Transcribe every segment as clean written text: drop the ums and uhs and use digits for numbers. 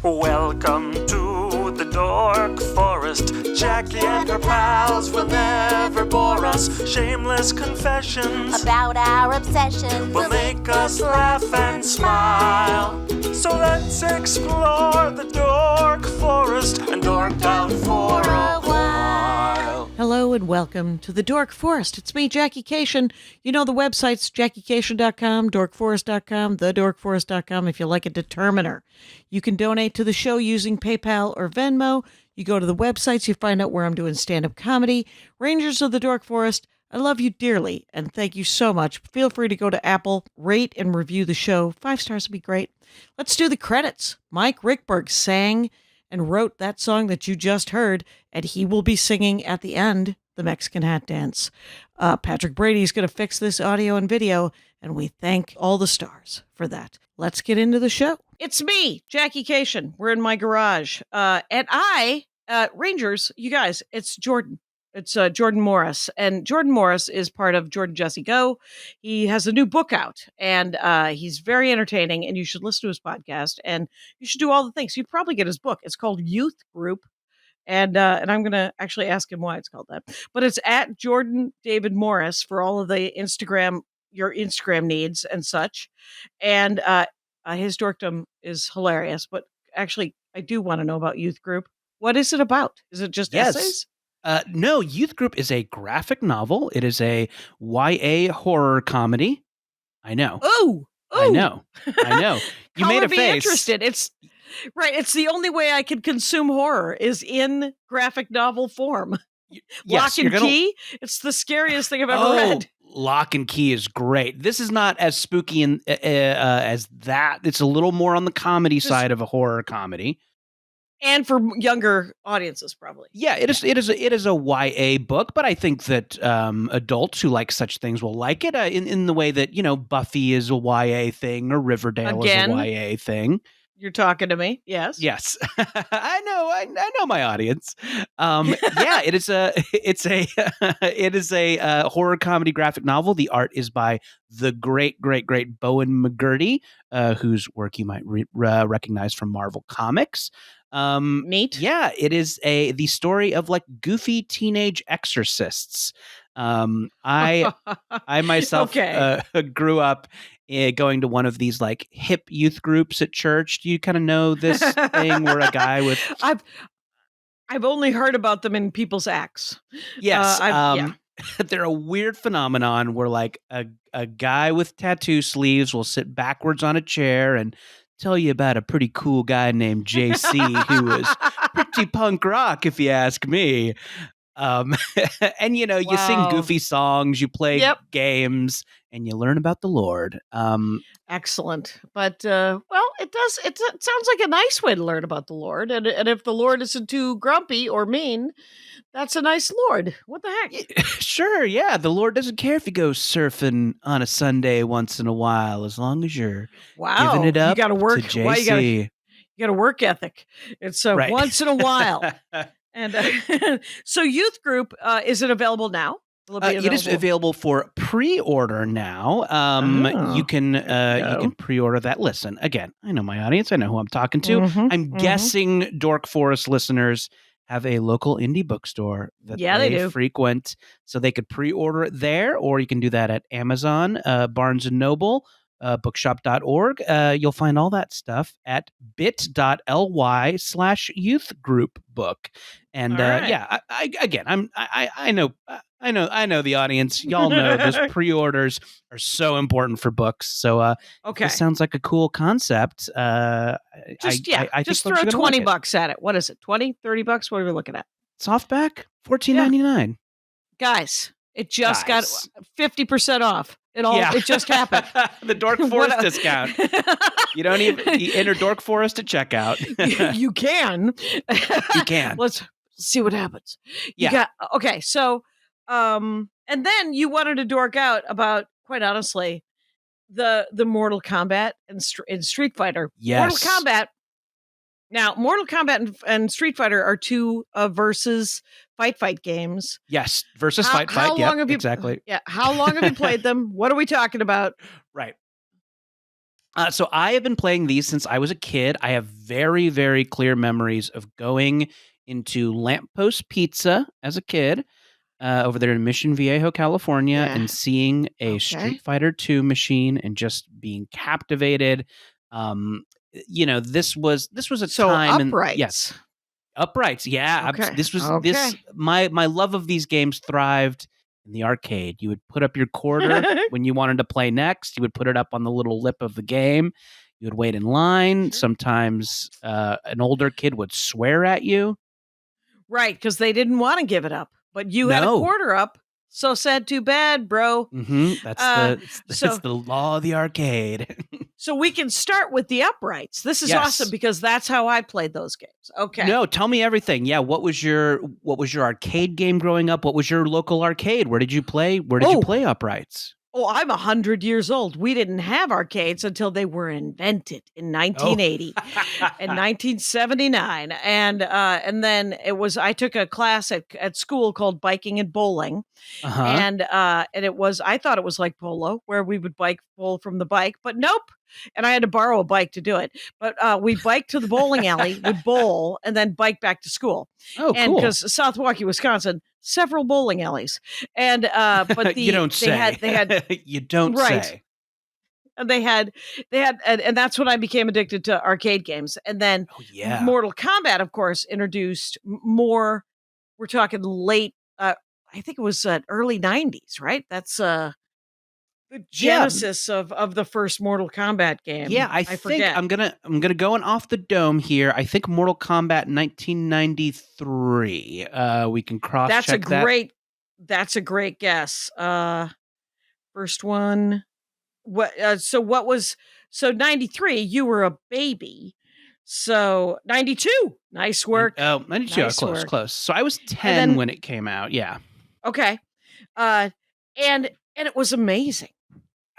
Welcome to the Dork Forest. Jackie and her pals will never bore us. Shameless confessions about our obsession will make us laugh and smile. So let's explore the Dork Forest and dork out for a while. Hello and welcome to the Dork Forest. It's me, Jackie Cation. You know the websites, JackieCation.com, DorkForest.com, TheDorkForest.com if you like a determiner. You can donate to the show using PayPal or Venmo. You go to the websites, you find out where I'm doing stand-up comedy. Rangers of the Dork Forest, I love you dearly, and thank you so much. Feel free to go to Apple, rate and review the show. 5 stars would be great. Let's do the credits. Mike Ruekberg sang and wrote that song that you just heard, and he will be singing at the end, the Mexican Hat Dance. Patrick Brady is going to fix this audio and video, and we thank all the stars for that. Let's get into the show. It's me, Jackie Cation. We're in my garage. And Rangers, you guys, it's Jordan. It's Jordan Morris. And Jordan Morris is part of Jordan Jesse Go. He has a new book out, and he's very entertaining, and you should listen to his podcast, and you should do all the things. You'd probably get his book. It's called Youth Group, and I'm going to actually ask him why it's called that. But it's at Jordan David Morris for all of the your Instagram needs and such. And his dorkdom is hilarious. But actually, I do want to know about Youth Group. What is it about? Is it just essays? No, Youth Group is a graphic novel. It is a YA horror comedy. I know. Oh, I know. You made a face. Interested. It's right. It's the only way I can consume horror is in graphic novel form. Yes, Lock and Key. It's the scariest thing I've ever read. Lock and Key is great. This is not as spooky as that. It's a little more on the comedy side of a horror comedy. And for younger audiences, probably. Yeah, it is a YA book, but I think that adults who like such things will like it in the way that, Buffy is a YA thing or Riverdale is a YA thing. You're talking to me, yes? Yes, I know my audience. Yeah, it is a horror comedy graphic novel. The art is by the great Bowen McGurty, whose work you might recognize from Marvel Comics. Neat. Yeah, it is the story of like goofy teenage exorcists. I myself grew up going to one of these like hip youth groups at church. Do you kind of know this thing where a guy with I've only heard about them in people's acts. Yes. They're a weird phenomenon where like a guy with tattoo sleeves will sit backwards on a chair and tell you about a pretty cool guy named JC who was pretty punk rock, if you ask me. And you sing goofy songs, you play games, and you learn about the Lord. Excellent. But it sounds like a nice way to learn about the Lord. And if the Lord isn't too grumpy or mean, that's a nice Lord. What the heck? Sure, yeah. The Lord doesn't care if you go surfing on a Sunday once in a while, as long as you're giving it up. You gotta work. To JC. You got a work ethic. It's right. Once in a while. And so Youth Group, is it available now? It is available for pre-order now. You can pre-order that. Listen, again, I know my audience. I know who I'm talking to. I'm guessing Dork Forest listeners have a local indie bookstore that they do frequent, so they could pre-order it there, or you can do that at Amazon, Barnes & Noble, bookshop.org. You'll find all that stuff at bit.ly/youthgroupbook. And I know the audience. Y'all know those pre-orders are so important for books. So this sounds like a cool concept. I just think throw $20 at it. What is it? $20, $30? What are we looking at? Softback, $14.99. Guys, it just got 50% off. It just happened. The Dork Forest discount. You don't even enter Dork Forest at checkout. You can. You can. Let's see what happens. Yeah. So, and then you wanted to dork out about, quite honestly, the Mortal Kombat and Street Fighter. Yes. Mortal Kombat. Now, Mortal Kombat and Street Fighter are two versus fight games. Yes, versus fight. How long have you exactly? Yeah. How long have you played them? What are we talking about? Right. So I have been playing these since I was a kid. I have very, very clear memories of going into Lamppost Pizza as a kid over there in Mission Viejo, California, and seeing a Street Fighter 2 machine and just being captivated. This was a time uprights. Yes, uprights. Yeah, Okay. This my love of these games thrived in the arcade. You would put up your quarter when you wanted to play next. You would put it up on the little lip of the game. You would wait in line. Sure. Sometimes an older kid would swear at you. Right, because they didn't want to give it up. But you had a quarter up. So sad, too bad, bro. Mm-hmm. That's the law of the arcade. So we can start with the uprights. This is awesome because that's how I played those games. Okay. No, tell me everything. Yeah, what was your arcade game growing up? What was your local arcade? Where did you play? Where did you play uprights? Oh, I'm 100 years old. We didn't have arcades until they were invented in 1980 and 1979. And then I took a class at school called biking and bowling. Uh-huh. And I thought it was like polo where we would bowl from the bike, but nope. And I had to borrow a bike to do it. But we biked to the bowling alley, would bowl, and then bike back to school. Oh, and cool. because South Milwaukee, Wisconsin, several bowling alleys. And but you don't say. They had you don't say. And they had and that's when I became addicted to arcade games. And then Mortal Kombat, of course, introduced more. We're talking late I think it was early 90s, right? That's the genesis of the first Mortal Kombat game. Yeah, I think forget. I'm gonna go off the dome here. I think Mortal Kombat 1993. We can cross check that. That's a great guess. First one. So 93, you were a baby. So 92. Nice work. 92. Nice close. So I was 10 when it came out. Yeah. Okay. And it was amazing.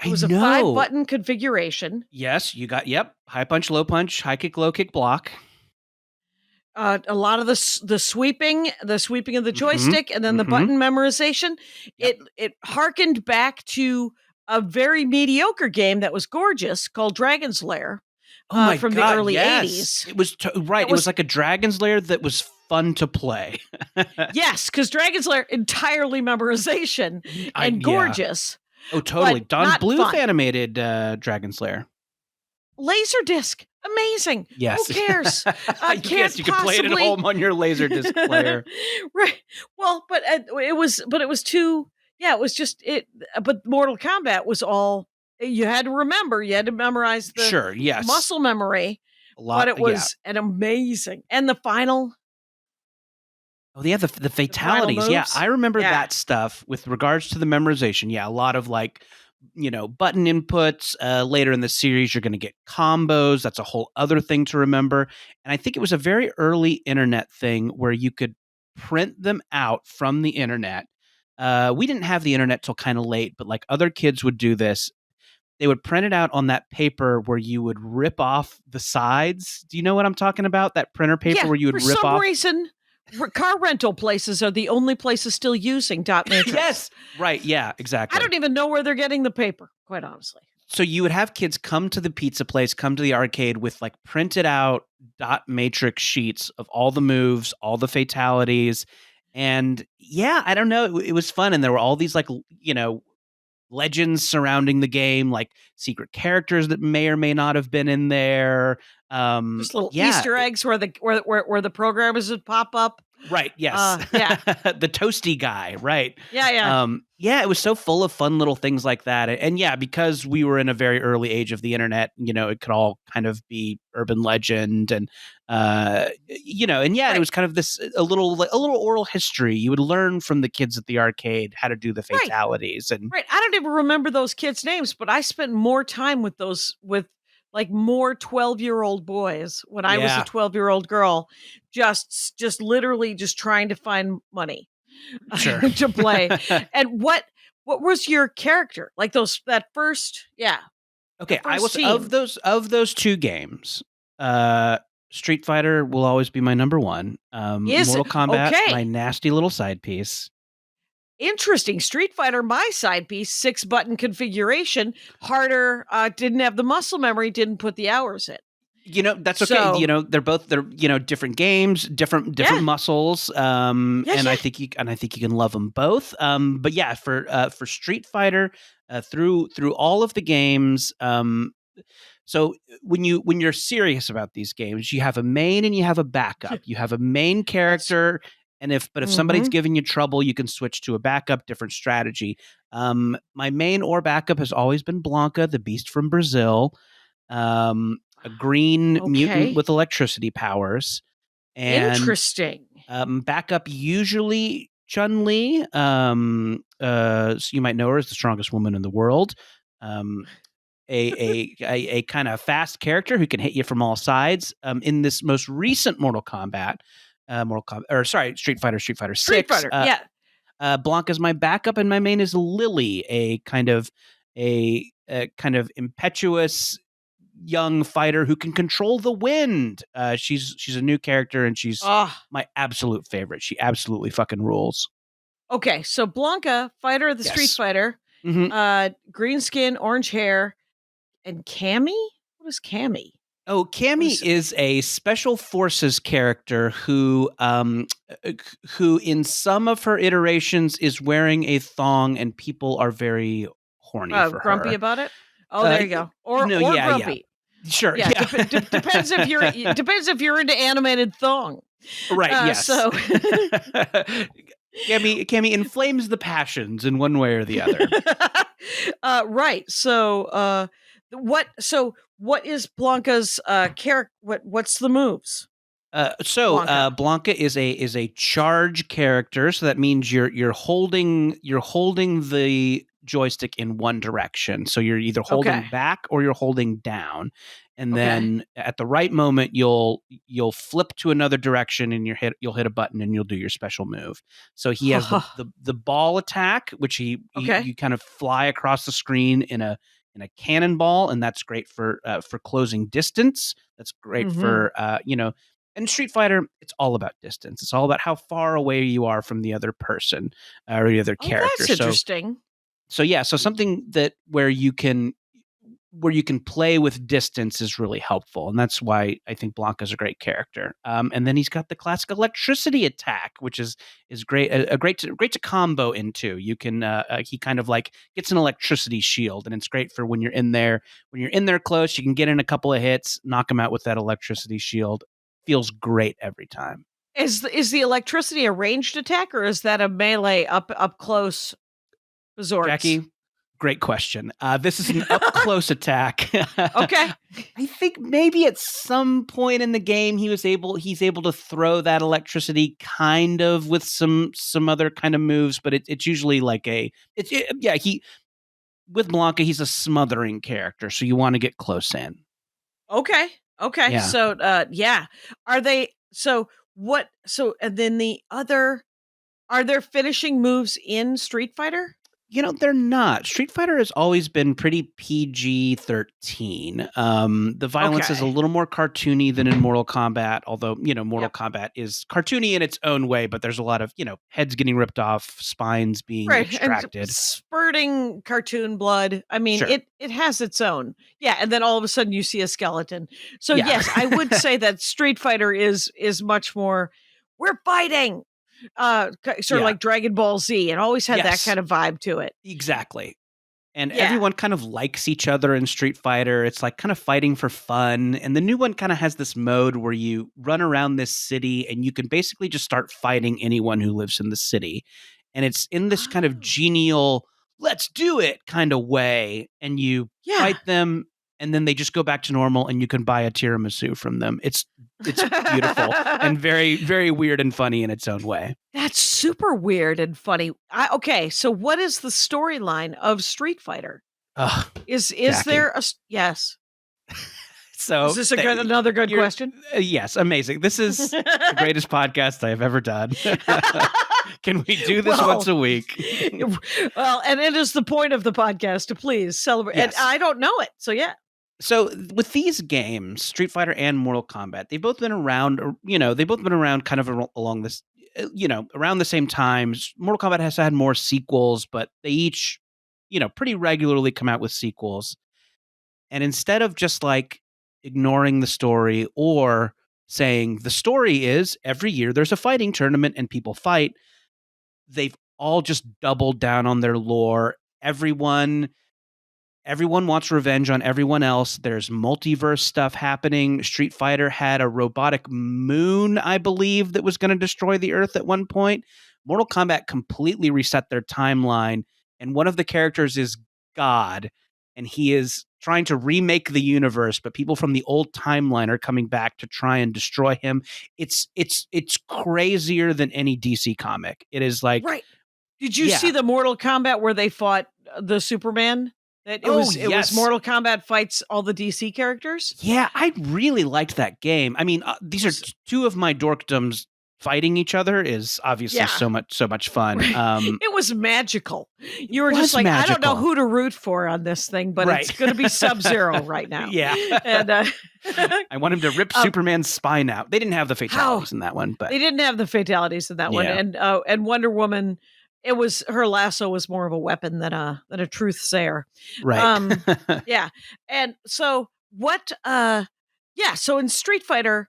It was a 5-button configuration. Yes, you got high punch, low punch, high kick, low kick, block. A lot of the sweeping of the joystick, and then the button memorization. Yep. It harkened back to a very mediocre game that was gorgeous called Dragon's Lair. From the early 80s. It was right. It was like a Dragon's Lair that was fun to play. Yes, because Dragon's Lair entirely memorization and gorgeous. Oh, totally. Don Bluth fun. Animated Dragon's Lair. Laserdisc. Amazing. Yes. Who cares? Yes, you can play it at home on your Laserdisc player. Right. Well, but it was too. Yeah, it was just it. But Mortal Kombat was all you had to remember. You had to memorize the muscle memory. But it was an amazing. And the final. Oh, yeah, the fatalities. Yeah, I remember that stuff with regards to the memorization. Yeah, a lot of button inputs. Later in the series, you're going to get combos. That's a whole other thing to remember. And I think it was a very early internet thing where you could print them out from the internet. We didn't have the internet till kind of late, but other kids would do this. They would print it out on that paper where you would rip off the sides. Do you know what I'm talking about? That printer paper where you would rip off. For some reason, car rental places are the only places still using dot matrix. Yes. Right. Yeah, exactly. I don't even know where they're getting the paper, quite honestly. So you would have kids come to the pizza place, come to the arcade with printed out dot matrix sheets of all the moves, all the fatalities. And I don't know. It was fun. And there were all these legends surrounding the game, like secret characters that may or may not have been in there. Just little Easter eggs where the programmers would pop up. Right. Yes. The toasty guy. Right. Yeah. It was so full of fun little things like that. And because we were in a very early age of the internet, it could all kind of be urban legend and, it was kind of this, a little oral history. You would learn from the kids at the arcade how to do the fatalities. Right. I don't even remember those kids' names, but I spent more time with more 12-year-old boys when I was a 12-year-old girl, just literally just trying to find money to play. And what was your character? That first, Okay, I was team. of those two games. Street Fighter will always be my number one. Mortal Kombat, my nasty little side piece. Interesting. Street Fighter, my side piece, 6-button configuration, harder, didn't have the muscle memory, didn't put the hours in. That's okay. So, They're different games, different muscles. And I think you can love them both. But yeah, for Street Fighter, through all of the games, so when you're serious about these games, you have a main and you have a backup. You have a main character, and if somebody's giving you trouble, you can switch to a backup, different strategy. My main or backup has always been Blanca, the Beast from Brazil. A green mutant with electricity powers. And interesting. Backup usually Chun-Li. So you might know her as the strongest woman in the world. A kind of fast character who can hit you from all sides. In this most recent Street Fighter 6. Street Fighter, Blanca's my backup, and my main is Lily, a kind of impetuous young fighter who can control the wind. She's a new character, and she's my absolute favorite. She absolutely fucking rules. Okay, so Blanca, fighter of the Street Fighter, green skin, orange hair, and Cammy? What is Cammy? Oh, Cammy is a special forces character who in some of her iterations is wearing a thong, and people are very horny for her. Grumpy about it? Oh, there you go. Or grumpy. Yeah. Sure. Yeah. Depends if you're into animated thong. Right. Yes. So Cammy inflames the passions in one way or the other. Right. So what is Blanca's character? What's the moves? Blanca is a charge character, so that means you're holding the joystick in one direction. So you're either holding back or you're holding down, and then at the right moment you'll flip to another direction, and you'll hit a button and you'll do your special move. So he has the ball attack, which you kind of fly across the screen in a cannonball, and that's great for closing distance. That's great for And Street Fighter, it's all about distance. It's all about how far away you are from the other person or the other character. That's interesting. So something where you can play with distance is really helpful, and that's why I think Blanca's a great character. And then he's got the classic electricity attack, which is great, great to combo into. You can he kind of like gets an electricity shield, and it's great for when you're in there close. You can get in a couple of hits, knock him out with that electricity shield. Feels great every time. Is the electricity a ranged attack, or is that a melee up close? Resorts? Jackie, great question. This is an up close attack. Okay. I think maybe at some point in the game he's able to throw that electricity kind of with some other kind of moves, but it's usually like with Blanca, he's a smothering character, so you want to get close in. Okay. Yeah. So are they and then are there finishing moves in Street Fighter? They're not. Street Fighter has always been pretty PG-13. The violence is a little more cartoony than in Mortal Kombat, although, Mortal Kombat is cartoony in its own way, but there's a lot of, heads getting ripped off, spines being extracted. And spurting cartoon blood. I mean, sure. It has its own. Yeah, and then all of a sudden you see a skeleton. So yes, I would say that Street Fighter is much more, we're fighting. Sort of like Dragon Ball Z, and always had that kind of vibe to it. Exactly. And everyone kind of likes each other in Street Fighter. It's like kind of fighting for fun. And the new one kind of has this mode where you run around this city and you can basically just start fighting anyone who lives in the city. And it's in this kind of genial, let's do it kind of way. And you fight them, and then they just go back to normal, and you can buy a tiramisu from them. It's beautiful and very, very weird and funny in its own way. That's super weird and funny. Okay, so what is the storyline of Street Fighter? Is there a yes? So is this another good question? Yes, amazing. This is the greatest podcast I have ever done. Can we do this once a week? Well, and it is the point of the podcast to please celebrate. Yes. And I don't know it, so yeah. So with these games, Street Fighter and Mortal Kombat, they've both been around, kind of along this around the same times, Mortal Kombat has had more sequels, but they each, pretty regularly come out with sequels. And instead of just like ignoring the story or saying the story is every year there's a fighting tournament and people fight, they've all just doubled down on their lore. Everyone wants revenge on everyone else. There's multiverse stuff happening. Street Fighter had a robotic moon, I believe, that was going to destroy the Earth at one point. Mortal Kombat completely reset their timeline, and one of the characters is God, and he is trying to remake the universe, but people from the old timeline are coming back to try and destroy him. It's crazier than any DC comic. It is like, right. Did you see the Mortal Kombat where they fought the Superman? It was Mortal Kombat fights all the DC characters. Yeah, I really liked that game. I mean, these are two of my dorkdoms. Fighting each other is obviously so much fun. It was magical. You were just like, magical. I don't know who to root for on this thing, but it's going to be Sub-Zero right now. Yeah, and I want him to rip Superman's spine out. They didn't have the fatalities in that one, but they didn't have the fatalities in that one. And Wonder Woman, it was her lasso was more of a weapon than a truth sayer. Right. Yeah. And so what? So in Street Fighter.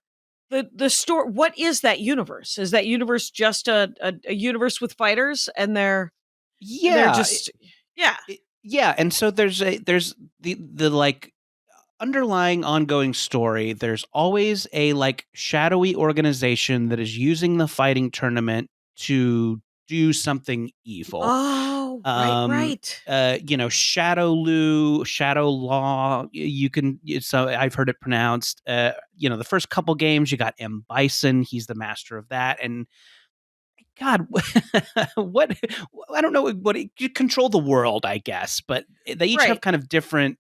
The story. What is that universe? Is that universe just a universe with fighters, and they're just And so there's the like underlying ongoing story. There's always a like shadowy organization that is using the fighting tournament to do something evil. Oh, right. Shadow Law. So I've heard it pronounced. The first couple games, you got M. Bison. He's the master of that. And God, what? I don't know what. You control the world, I guess. But they each have kind of different.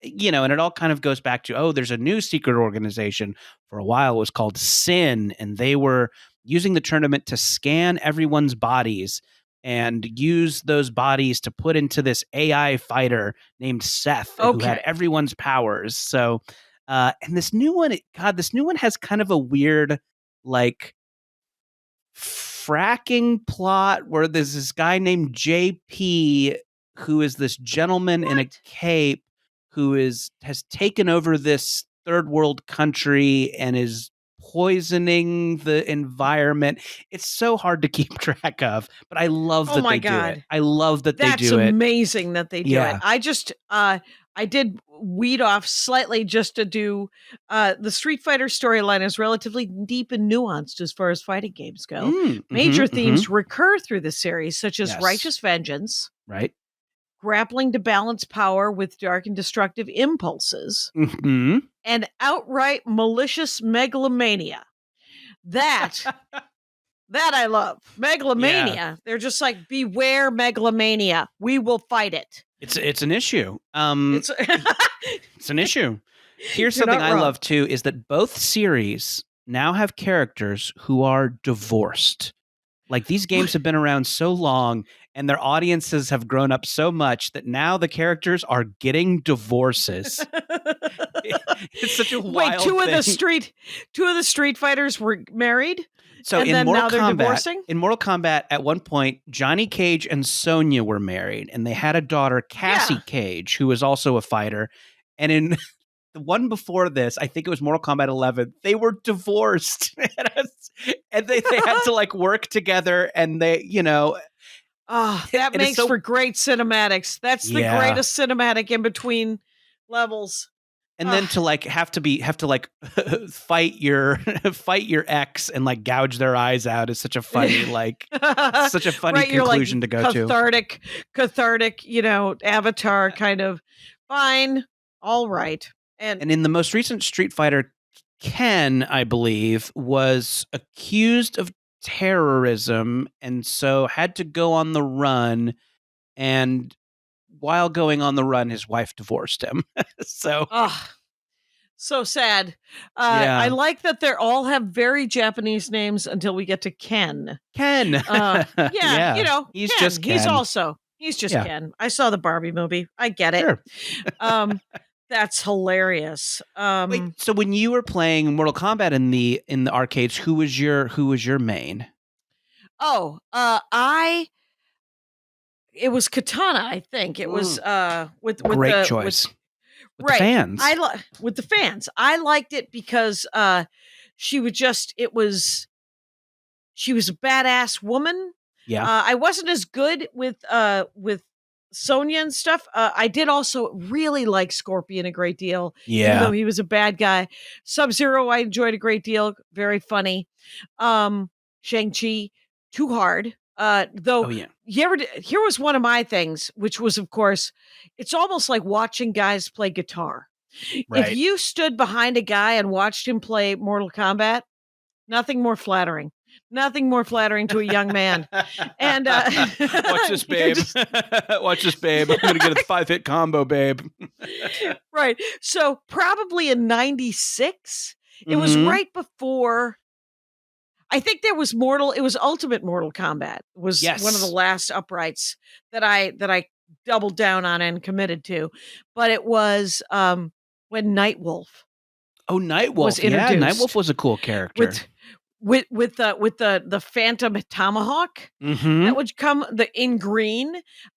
And it all kind of goes back to, there's a new secret organization. For a while, it was called Sin, and they were using the tournament to scan everyone's bodies and use those bodies to put into this AI fighter named Seth, who had everyone's powers. So, and this new one, this new one has kind of a weird, like, fracking plot where there's this guy named JP who is this gentleman in a cape who has taken over this third world country and is poisoning the environment. It's so hard to keep track of, but I love that they do it. I love that they do it. That's amazing that they do it. I just, I did weed off slightly just to do, the Street Fighter storyline is relatively deep and nuanced as far as fighting games go. Major themes recur through the series, such as righteous vengeance. Right. Grappling to balance power with dark and destructive impulses, and outright malicious megalomania. That I love. Megalomania. Yeah. They're just like, beware megalomania. We will fight it. It's an issue. It's an issue. Here's something I love too, is that both series now have characters who are divorced. Like, these games have been around so long and their audiences have grown up so much that now the characters are getting divorces. It's such a wild thing. Two of the Street Fighters were married. So in Mortal Kombat, at one point, Johnny Cage and Sonya were married, and they had a daughter, Cassie Cage, who was also a fighter. And in the one before this, I think it was Mortal Kombat 11, they were divorced. And they had to like work together, and they, that makes for great cinematics. That's the greatest cinematic in between levels. And then to fight your ex and like gouge their eyes out is such a funny conclusion to go to. Cathartic, Avatar kind of. Fine, all right. And in the most recent Street Fighter, Ken, I believe, was accused of terrorism and so had to go on the run. And while going on the run, his wife divorced him. So sad. I like that they all have very Japanese names until we get to Ken. Ken. He's Ken. Just Ken. He's just Ken. I saw the Barbie movie. I get it. Sure. That's hilarious. Wait, so when you were playing Mortal Kombat in the arcades, who was your main? It was Katana, I think. It was with Great the choice. With right. the fans. With the fans. I liked it because she was a badass woman. Yeah. I wasn't as good with Sonya and stuff. I did also really like Scorpion a great deal. Yeah. Even though he was a bad guy. Sub-Zero I enjoyed a great deal. Very funny. Shang-Chi, too hard. Though here was one of my things, which was, of course, it's almost like watching guys play guitar. Right. If you stood behind a guy and watched him play Mortal Kombat, nothing more flattering. Nothing more flattering to a young man. And watch this, babe. Watch this, babe. I'm gonna get a 5-hit combo, babe. Right. So probably in '96, it was right before. I think there was It was Ultimate Mortal Kombat. Was one of the last uprights that I doubled down on and committed to. But it was when Nightwolf. Oh, Nightwolf was introduced. Yeah, Nightwolf was a cool character. With the Phantom Tomahawk that would come in green.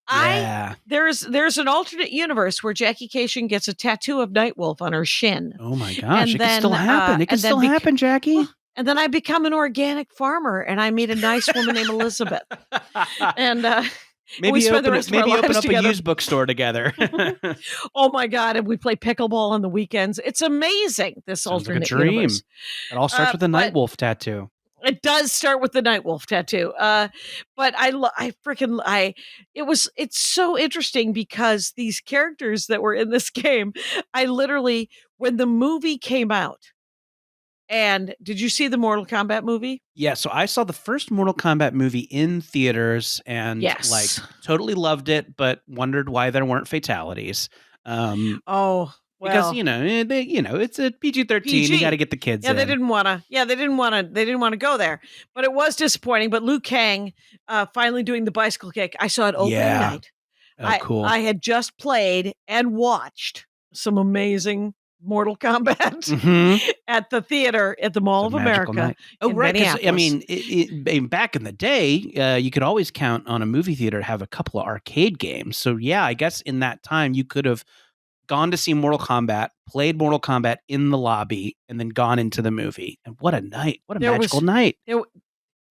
Yeah. There's an alternate universe where Jackie Cation gets a tattoo of Nightwolf on her shin. Oh my gosh, it can still happen. It can still happen, Jackie. And then I become an organic farmer and I meet a nice woman named Elizabeth. And maybe open up a used bookstore together. Oh my God. And we play pickleball on the weekends. It's amazing. This Sounds alternate like a dream. universe. It all starts with a Nightwolf tattoo. It does start with the Nightwolf tattoo. But it's so interesting because these characters that were in this game, I literally, when the movie came out, and did you see the Mortal Kombat movie? Yeah, so I saw the first Mortal Kombat movie in theaters and totally loved it, but wondered why there weren't fatalities. Because it's a PG-13. You got to get the kids. Yeah, they didn't want to go there. But it was disappointing. But Liu Kang finally doing the bicycle kick. I saw it opening night. Oh, cool. I had just played and watched some amazing Mortal Kombat at the theater at the Mall of America. Oh, right. I mean, back in the day, you could always count on a movie theater to have a couple of arcade games. So yeah, I guess in that time you could have gone to see Mortal Kombat, played Mortal Kombat in the lobby, and then gone into the movie. And what a night! What a magical night!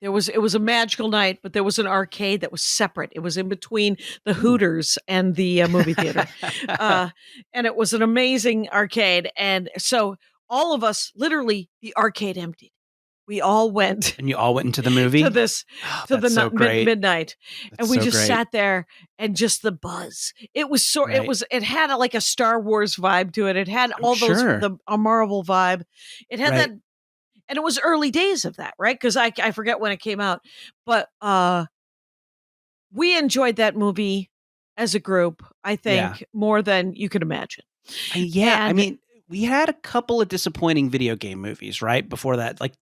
It was a magical night, but there was an arcade that was separate. It was in between the Hooters and the movie theater. And it was an amazing arcade. And so all of us, literally, the arcade emptied. We all went. And you all went into the movie? Midnight. And we just sat there and just the buzz. It was it had like a Star Wars vibe to it. It had a Marvel vibe. It had that. And it was early days of that, right? Because I forget when it came out. But we enjoyed that movie as a group, I think, more than you could imagine. Yeah. I mean, we had a couple of disappointing video game movies, right? Before that, like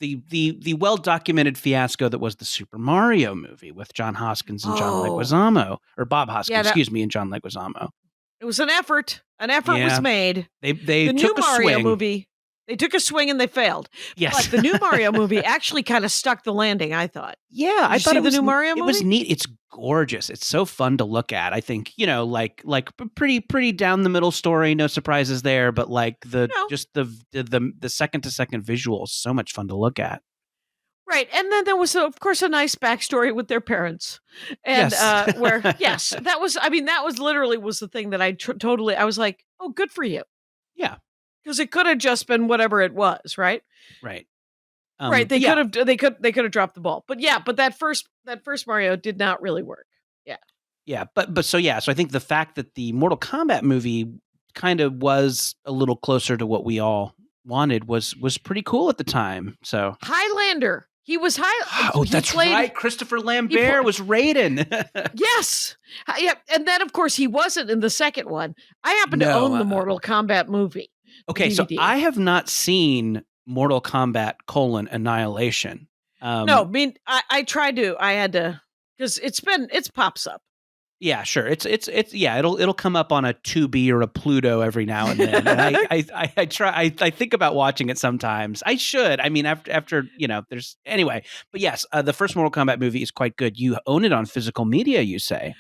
the well-documented fiasco that was the Super Mario movie with John Hoskins and John Leguizamo. Or Bob Hoskins, and John Leguizamo. It was an effort. An effort was made. They the took new a Mario swing. movie. They took a swing and they failed. Yes. But the new Mario movie actually kind of stuck the landing, I thought. Yeah, I thought it was the new Mario movie. It was neat. It's gorgeous. It's so fun to look at. I think, like pretty down the middle story, no surprises there, but like the second to second visuals, so much fun to look at. Right. And then there was, of course, a nice backstory with their parents. And that was literally the thing that I was like, oh, good for you. Yeah. Because it could have just been whatever it was, right? Right. Right. They could have dropped the ball. But that first Mario did not really work. Yeah. Yeah. So I think the fact that the Mortal Kombat movie kind of was a little closer to what we all wanted was pretty cool at the time. So Highlander. He was right. Christopher Lambert was Raiden. Yes. Yeah. And then, of course, he wasn't in the second one. I happen to own the Mortal Kombat movie. Okay, DVD. so I have not seen Mortal Kombat: Annihilation. No, I tried to. I had to because it pops up. Yeah, sure. It's yeah. It'll come up on a Tubi or a Pluto every now and then. And I try. I think about watching it sometimes. I should. I mean, after there's anyway. But yes, the first Mortal Kombat movie is quite good. You own it on physical media, you say?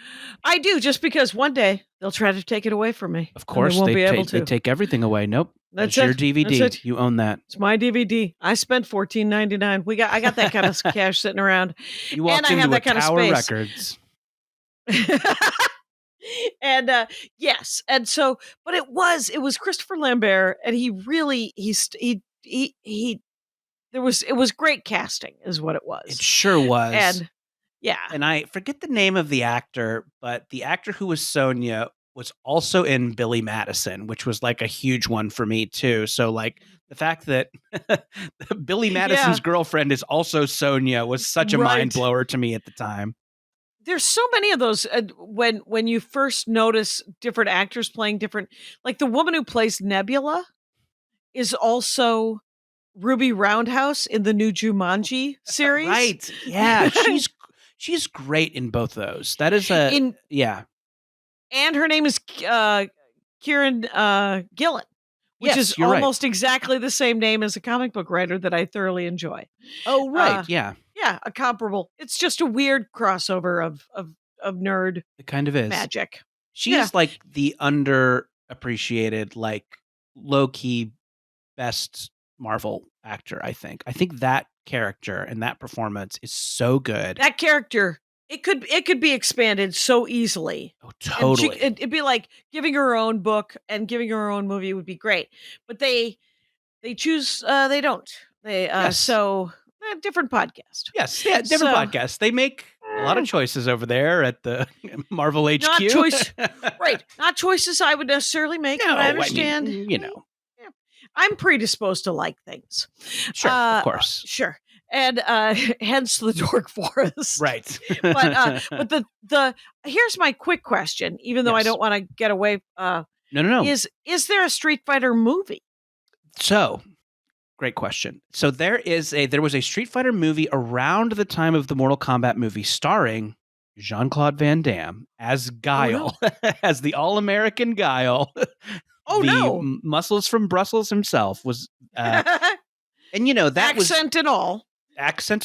I do, just because one day they'll try to take it away from me. Of course, they won't be able to. They take everything away. Nope, That's your it. DVD. That's it. You own that. It's my DVD. I spent $14.99. I got that kind of cash sitting around. You walked and I into have a that kind Tower of space. Records. And yes, and so, but it was Christopher Lambert, and he really it was great casting, is what it was. It sure was. And yeah, and I forget the name of the actor, but the actor who was Sonya was also in Billy Madison, which was like a huge one for me too. So like the fact that Billy Madison's girlfriend is also Sonya was such a mind blower to me at the time. There's so many of those when you first notice different actors playing different, like the woman who plays Nebula is also Ruby Roundhouse in the new Jumanji series. Right. Yeah, she's great in both those. That is yeah. And her name is Kieran Gillen, which is almost exactly the same name as a comic book writer that I thoroughly enjoy. Oh, right. Yeah. Yeah, a comparable. It's just a weird crossover of nerd. It kind of is magic. She is like the underappreciated, like low-key best Marvel actor, I think. I think that character and that performance is so good. That character, it could be expanded so easily. Oh, totally. It'd be like giving her own book and giving her own movie would be great. But they choose they don't. So different podcast. Yes, yeah, different podcast. They make a lot of choices over there at the Marvel HQ. Not choices I would necessarily make, but I understand. I mean, I'm predisposed to like things. Sure, of course. Sure. And hence the Dork Forest. Right. but the here's my quick question, even though I don't want to get away. No. Is there a Street Fighter movie? So, great question. So there was a Street Fighter movie around the time of the Mortal Kombat movie starring Jean-Claude Van Damme as Guile, as the all-American Guile. Muscles from Brussels himself was, and that was accent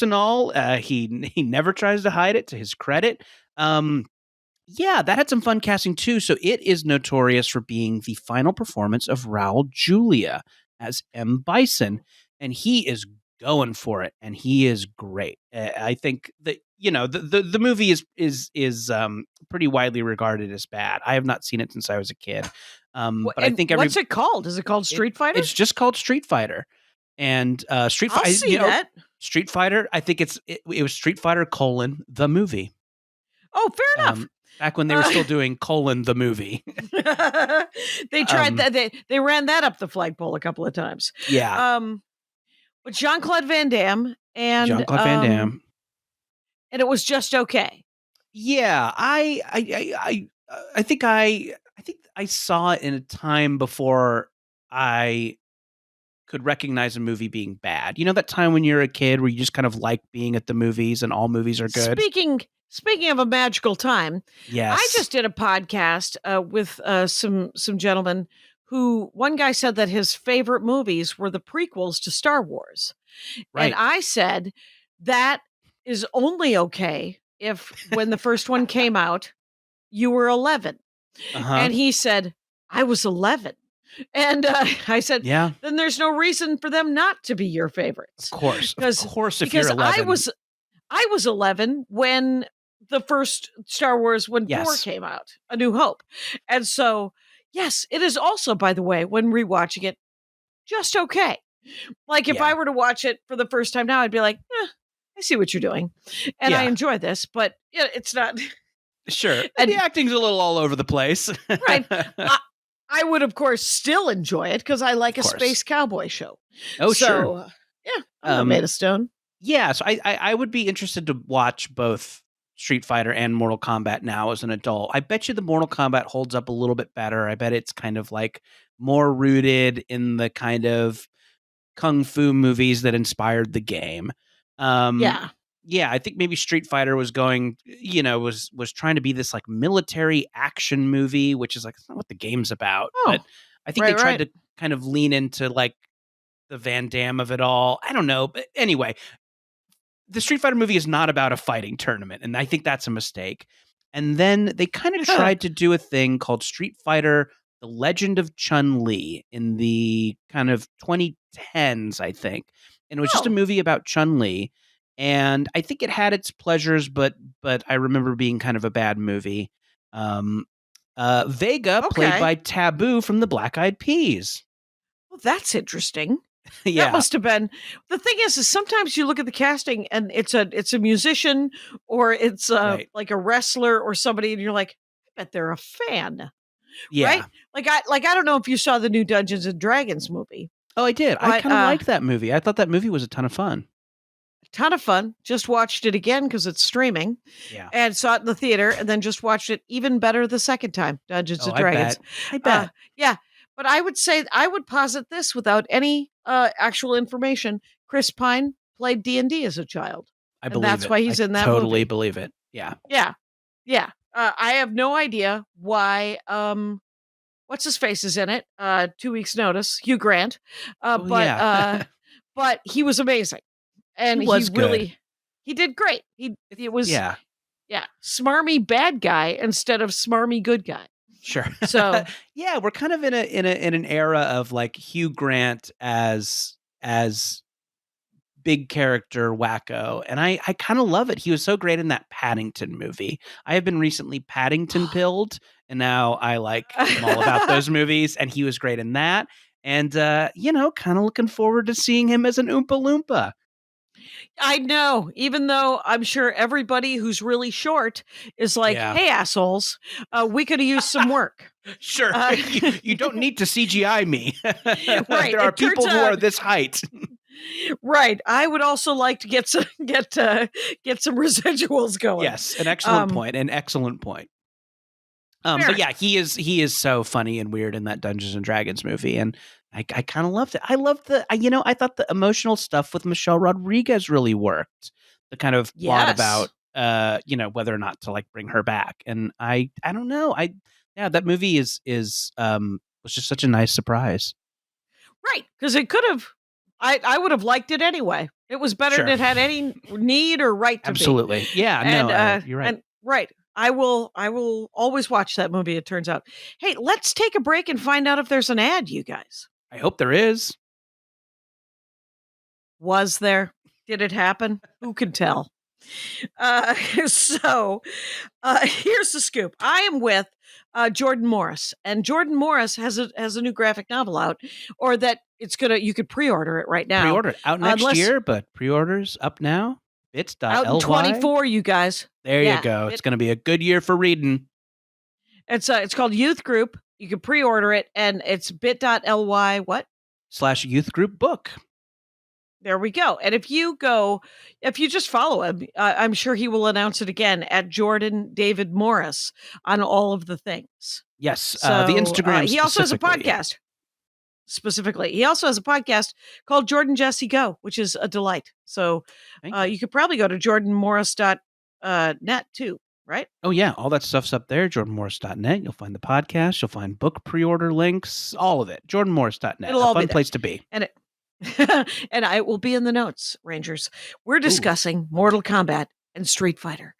and all. He never tries to hide it, to his credit. Yeah, that had some fun casting too. So it is notorious for being the final performance of Raul Julia as M. Bison, and he is going for it, and he is great. I think that the movie is pretty widely regarded as bad. I have not seen it since I was a kid, but I think what's it called? Is it called Street Fighter? It's just called Street Fighter, and Street Fighter. I'll see that. Street Fighter. I think it was Street Fighter : the movie. Oh, fair enough. Back when they were still doing : the movie. They tried that. They ran that up the flagpole a couple of times. Yeah. But Jean-Claude Van Damme and and it was just okay. Yeah, I think I saw it in a time before I could recognize a movie being bad. You know that time when you're a kid where you just kind of like being at the movies and all movies are good? Speaking of a magical time, yes. I just did a podcast with some gentlemen who, one guy said that his favorite movies were the prequels to Star Wars. Right. And I said that is only okay if when the first one came out, you were 11. And he said, I was 11. And I said, yeah, then there's no reason for them not to be your favorites. Of course, if you're 11. I was 11 when the first Star Wars, when 4 came out, A New Hope. And so, yes, it is also, by the way, when rewatching it, just okay. Like if I were to watch it for the first time now, I'd be like, I see what you're doing. And I enjoy this, but it's not. Sure. And the acting's a little all over the place. Right. I would, of course, still enjoy it because I like a space cowboy show. Oh, sure. Yeah, I'm made of stone. Yeah, so I would be interested to watch both Street Fighter and Mortal Kombat now as an adult. I bet you the Mortal Kombat holds up a little bit better. I bet it's kind of like more rooted in the kind of kung fu movies that inspired the game. Yeah. I think maybe Street Fighter was going, was trying to be this like military action movie, which is like, it's not what the game's about. Oh, But I think they tried to kind of lean into like the Van Damme of it all. I don't know. But anyway, the Street Fighter movie is not about a fighting tournament. And I think that's a mistake. And then they kind of tried to do a thing called Street Fighter The Legend of Chun-Li in the kind of 2010s, I think. And it was just a movie about Chun-Li. And I think it had its pleasures, but I remember being kind of a bad movie. Vega, played by Taboo from the Black Eyed Peas. Well, that's interesting. Yeah. That must have been. The thing is sometimes you look at the casting and it's a musician or it's like a wrestler or somebody, and you're like, I bet they're a fan. Yeah. Right? Like I don't know if you saw the new Dungeons and Dragons movie. Oh, I did. I kind of liked that movie. I thought that movie was a ton of fun. Ton of fun. Just watched it again because it's streaming. Yeah. And saw it in the theater and then just watched it even better the second time. Dungeons and Dragons. I bet. Yeah. But I would say I would posit this without any actual information. Chris Pine played D&D as a child. I believe that's why he's in that totally movie. believe it. Yeah. Yeah. Yeah. I have no idea why what's his face is in it. 2 weeks notice. Hugh Grant. But he was amazing. And he really he did great. It was smarmy bad guy instead of smarmy good guy. Sure. So yeah, we're kind of in an era of like Hugh Grant as big character wacko, and I kind of love it. He was so great in that Paddington movie. I have been recently Paddington pilled, and now I'm all about those movies. And he was great in that, and kind of looking forward to seeing him as an Oompa Loompa. I know, even though I'm sure everybody who's really short is like, hey, assholes, we could have used some work. Sure. You don't need to CGI me. Right. There are people who are this height. Right. I would also like to get some residuals going. Yes, an excellent point. But yeah, he is so funny and weird in that Dungeons and Dragons movie, and I kind of loved it. I loved I thought the emotional stuff with Michelle Rodriguez really worked. The kind of plot about whether or not to like bring her back, and I don't know. That movie was just such a nice surprise. Right, because it could have. I would have liked it anyway. It was better than it had any need or right to Absolutely. be. Yeah, you're right. And right. I will always watch that movie, it turns out. Hey, let's take a break and find out if there's an ad, you guys. I hope there is. Was there? Did it happen? Who can tell? So here's the scoop. I am with Jordan Morris, and Jordan Morris has a new graphic novel out, or that you could pre-order it right now. Pre-order it out next year, but pre-orders up now. Bits.ly. Out in 24, you guys. There you go. It's going to be a good year for reading. It's called Youth Group. You can pre-order it, and it's bit.ly what? /youth group book. There we go. And if you just follow him, I'm sure he will announce it again at Jordan David Morris on all of the things. Yes. So, the Instagram. He also has a podcast. Specifically, he also has a podcast called Jordan Jesse Go, which is a delight. So you could probably go to jordanmorris.net too, right? Oh yeah, all that stuff's up there. jordanmorris.net. You'll find the podcast. You'll find book pre-order links. All of it. jordanmorris.net. It'll all be a fun be there. place to be. And I will be in the notes, Rangers. We're discussing Mortal Kombat and Street Fighter.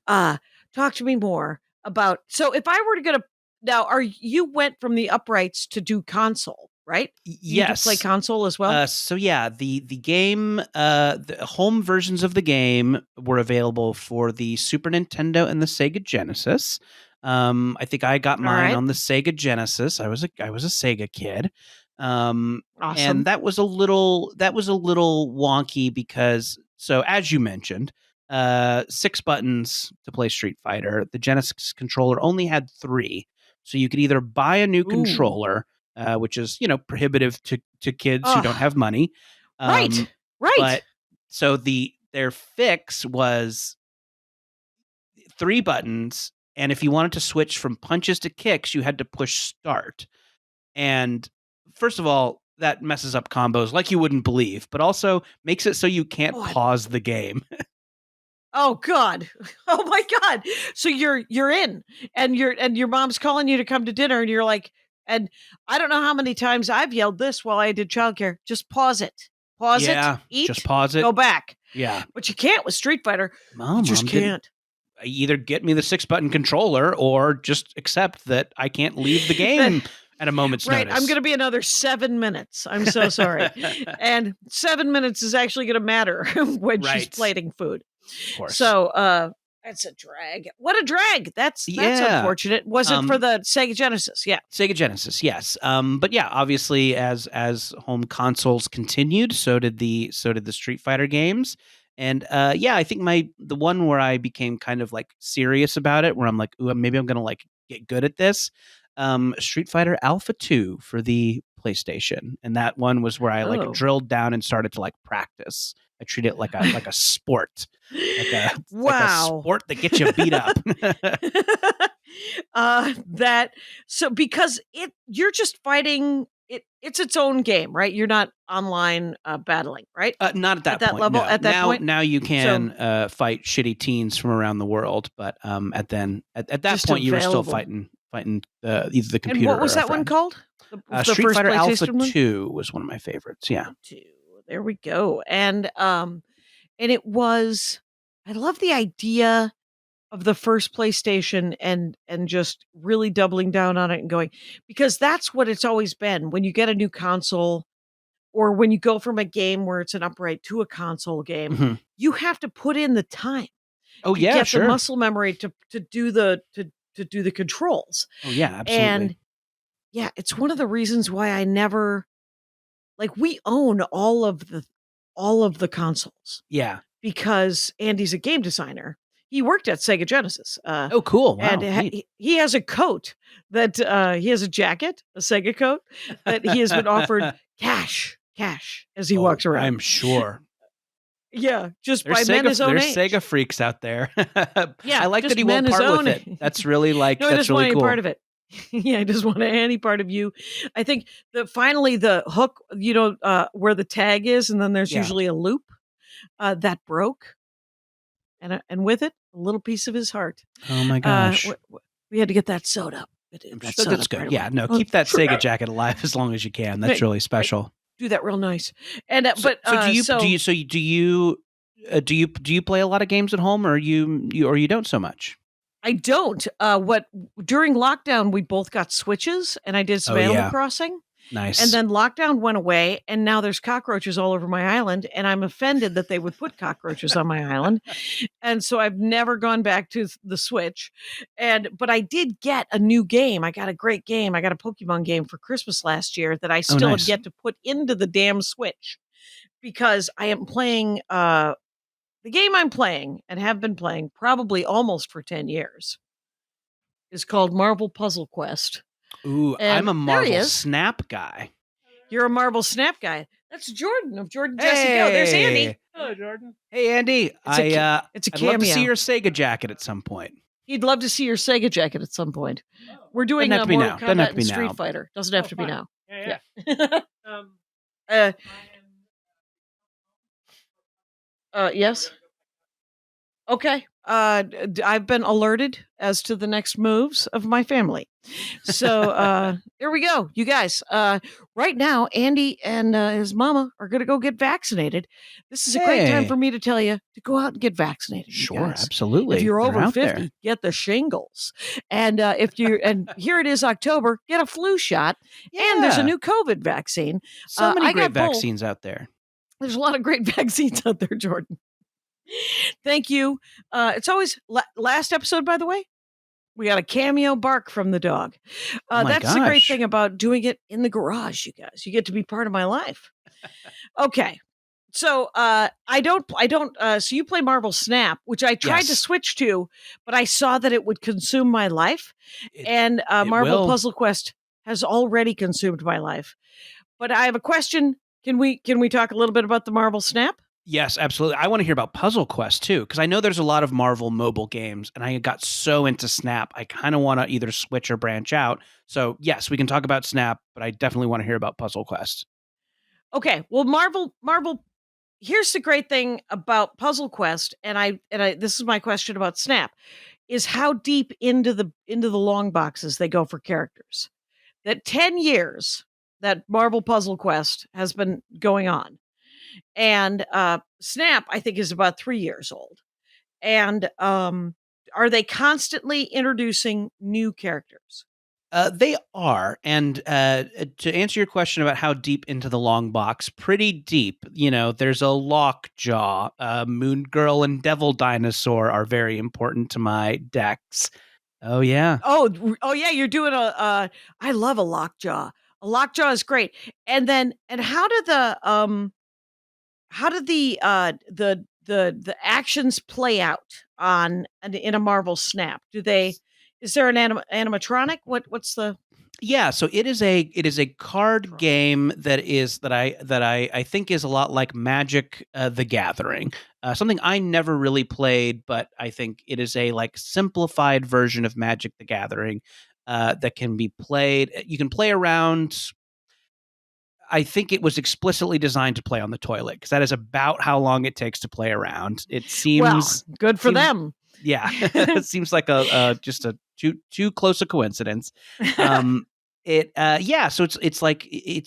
Talk to me more about. So if I were to go to now, you went from the uprights to do console, right? Yes. You play console as well. So yeah, the game, the home versions of the game were available for the Super Nintendo and the Sega Genesis. I think I got mine on the Sega Genesis. I was a Sega kid. Awesome. And that was a little wonky because, so as you mentioned, 6 buttons to play Street Fighter. The Genesis controller only had 3, so you could either buy a new controller, which is prohibitive to kids who don't have money, right. But so their fix was 3 buttons, and if you wanted to switch from punches to kicks, you had to push start. And first of all, that messes up combos like you wouldn't believe, but also makes it so you can't pause the game. Oh God. Oh my God. So you're in and your mom's calling you to come to dinner and you're like, and I don't know how many times I've yelled this while I did childcare. Just pause it. Pause it. Eat. Just pause it. Go back. Yeah. But you can't with Street Fighter. Mom, you just can't. Either get me the 6-button controller or just accept that I can't leave the game at a moment's notice. I'm going to be another 7 minutes. I'm so sorry. And 7 minutes is actually going to matter when she's plating food. Of course. So that's a drag. What a drag. That's unfortunate. Was it for the Sega Genesis? Yeah. Sega Genesis, yes. But yeah, obviously as home consoles continued, so did the Street Fighter games. And I think the one where I became kind of like serious about it, where I'm like, ooh, maybe I'm gonna like get good at this. Street Fighter Alpha 2 for the PlayStation, and that one was where I like drilled down and started to like practice. I treat it like a sport, like a sport that gets you beat up. Because you're just fighting. It's its own game, right? You're not online battling, right? Not at that point, level. No. At that point, now you can fight shitty teens from around the world, but at that point you were still fighting either the computer. And what was or that one called? The Street Fighter Alpha one? 2 was one of my favorites. Yeah, 2. There we go. And it was. I love the idea of the first PlayStation and just really doubling down on it and going, because that's what it's always been. When you get a new console or when you go from a game where it's an upright to a console game, you have to put in the time. Oh yeah, get sure. the muscle memory to do the controls. Oh yeah, absolutely. And yeah, it's one of the reasons why I never we own all of the consoles. Yeah. Because Andy's a game designer. He worked at Sega Genesis. Oh, cool. Wow. And he has a coat that he has a jacket, a Sega coat that he has been offered cash as he walks around. I'm sure. Yeah, just by men his own age. There's Sega freaks out there. Yeah, I like that he won't part with it. That's really like, no, that's really cool. Any part of it. Yeah, I just want any part of you. I think that finally the hook, where the tag is, and then there's usually a loop that broke. And with it, a little piece of his heart. Oh my gosh. We had to get that sewed up. That's good. Right yeah, no, keep that Sega jacket alive as long as you can. That's really special. Do that real nice. And do you play a lot of games at home, or you don't so much? I don't. During lockdown we both got Switches, and I did some Animal Crossing. Nice. And then lockdown went away, and now there's cockroaches all over my island, and I'm offended that they would put cockroaches on my island. And so I've never gone back to the Switch. But I did get a new game. I got a great game. I got a Pokemon game for Christmas last year that I still have yet to put into the damn Switch, because I am playing the game I'm playing and have been playing probably almost for 10 years is called Marvel Puzzle Quest. Ooh, and I'm a Marvel Snap guy. You're a Marvel Snap guy. That's Jordan of Jordan Jesse Go. There's Andy. Hello, Jordan. Hey, Andy. It's a cameo. I'd love to see your Sega jacket at some point. He'd love to see your Sega jacket at some point. We're doing a Mortal Kombat and Street Fighter. Doesn't have to be now. Yeah. Yes. Okay. I've been alerted as to the next moves of my family. So there we go, you guys. Right now, Andy and his mama are going to go get vaccinated. This is a great time for me to tell you to go out and get vaccinated. Sure, absolutely. If you're over 50, get the shingles. And and here it is, October, get a flu shot. Yeah. And there's a new COVID vaccine. So many great vaccines out there. There's a lot of great vaccines out there, Jordan. Thank you. It's always last episode, by the way, we got a cameo bark from the dog. That's the great thing about doing it in the garage, you guys. You get to be part of my life. Okay. So I don't so you play Marvel Snap, which I tried to switch to, but I saw that it would consume my life. And Marvel Puzzle Quest has already consumed my life. But I have a question. Can we talk a little bit about the Marvel Snap? Yes, absolutely. I want to hear about Puzzle Quest too, because I know there's a lot of Marvel mobile games, and I got so into Snap, I kind of want to either switch or branch out. So yes, we can talk about Snap, but I definitely want to hear about Puzzle Quest. Okay, well, Marvel here's the great thing about Puzzle Quest, and I this is my question about Snap, is how deep into the long boxes they go for characters. That 10 years that Marvel Puzzle Quest has been going on. And Snap, I think, is about 3 years old. And are they constantly introducing new characters? They are. And to answer your question about how deep into the long box, pretty deep. There's a Lockjaw, Moon Girl, and Devil Dinosaur are very important to my decks. Oh, yeah. Oh yeah, you're doing I love a Lockjaw. A Lockjaw is great. And how do the actions play out in a Marvel Snap? Is there an animatronic? What's the Yeah, so it is a card game that I think is a lot like Magic the Gathering. Something I never really played, but I think it is a simplified version of Magic the Gathering that can be played. You can play around. I think it was explicitly designed to play on the toilet because that is about how long it takes to play around. It seems good for them. Yeah, it seems like just a too close a coincidence. So it's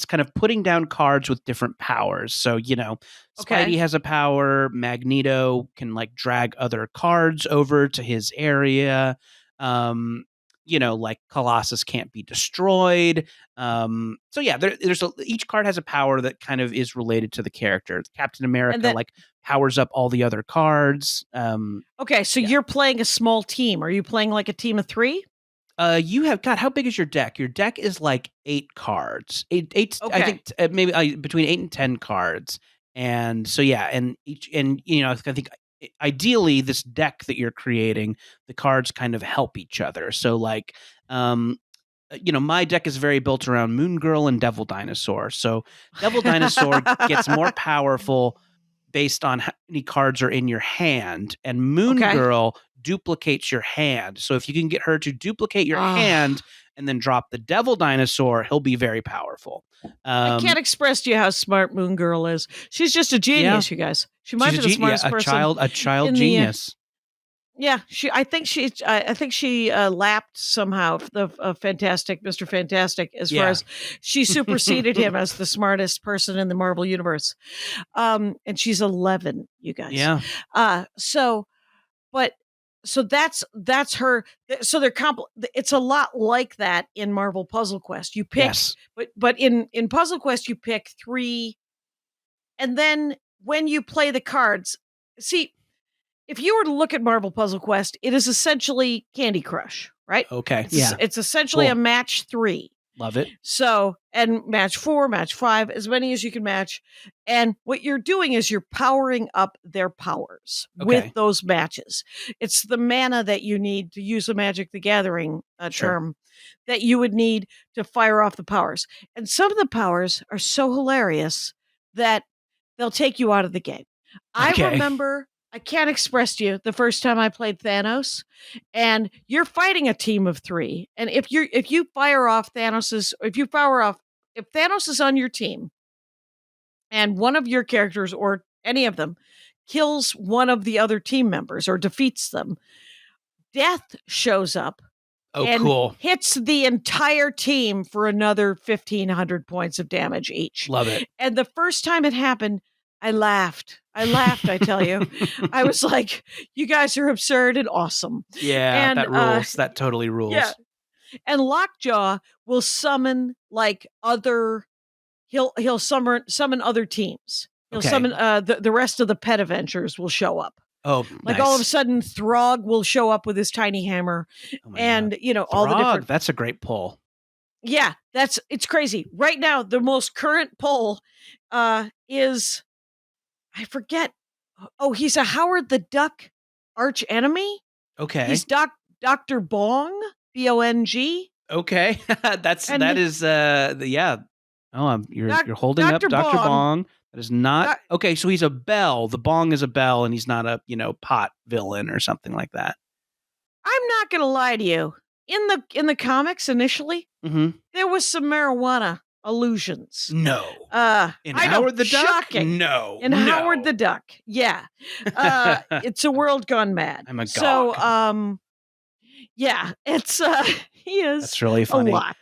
kind of putting down cards with different powers. So Spidey has a power. Magneto can drag other cards over to his area. Colossus can't be destroyed. Each card has a power that kind of is related to the character. Captain America powers up all the other cards. You're playing a small team. Are you playing a team of 3? You have how big is your deck? Your deck is 8 cards. Eight. Okay. I think maybe between 8 and 10 cards. And so and I think ideally this deck that you're creating, the cards kind of help each other. So my deck is very built around Moon Girl and Devil Dinosaur. So Devil Dinosaur gets more powerful based on how many cards are in your hand, and Moon Girl duplicates your hand. So if you can get her to duplicate your hand and then drop the Devil Dinosaur, he'll be very powerful. I can't express to you how smart Moon Girl is. She's just a genius, you guys. She might be the smartest person. A child genius. I think she lapped somehow the Fantastic Mr. Fantastic as far as she superseded him as the smartest person in the Marvel universe. And she's 11, you guys. Yeah. So that's her. So they're it's a lot like that in Marvel Puzzle Quest. You pick, but in Puzzle Quest you pick 3, and then when you play the cards, see, if you were to look at Marvel Puzzle Quest, it is essentially Candy Crush, right? Okay, it's essentially a match 3. Love it. So, and match 4, match 5, as many as you can match. And what you're doing is you're powering up their powers with those matches. It's the mana that you need to use a Magic the Gathering term that you would need to fire off the powers. And some of the powers are so hilarious that they'll take you out of the game. I remember, I can't express to you the first time I played Thanos, and you're fighting a team of 3. And if you fire off if Thanos is on your team and one of your characters or any of them kills one of the other team members or defeats them, Death shows up and hits the entire team for another 1,500 points of damage each. Love it. And the first time it happened, I laughed, I tell you. I was like, you guys are absurd and awesome. Yeah, and, that rules. That totally rules. Yeah. And Lockjaw will summon he'll summon other teams. He'll summon the rest of the Pet Avengers will show up. Oh, nice. All of a sudden Throg will show up with his tiny hammer. And God. All the different. That's a great pull. Yeah, it's crazy. Right now, the most current pull is, I forget. Oh, he's a Howard the Duck arch enemy. Okay. He's Dr. Bong, Bong. Okay. You're holding up Dr. Bong. That is not okay. So he's a bell. The Bong is a bell, and he's not a pot villain or something like that. I'm not gonna lie to you. In the comics initially, there was some marijuana illusions. No. In I Howard know, the Duck? shocking. No. In Howard the Duck, yeah. It's a world gone mad. I'm a gawk. So, yeah, it's he is That's really funny. a lot.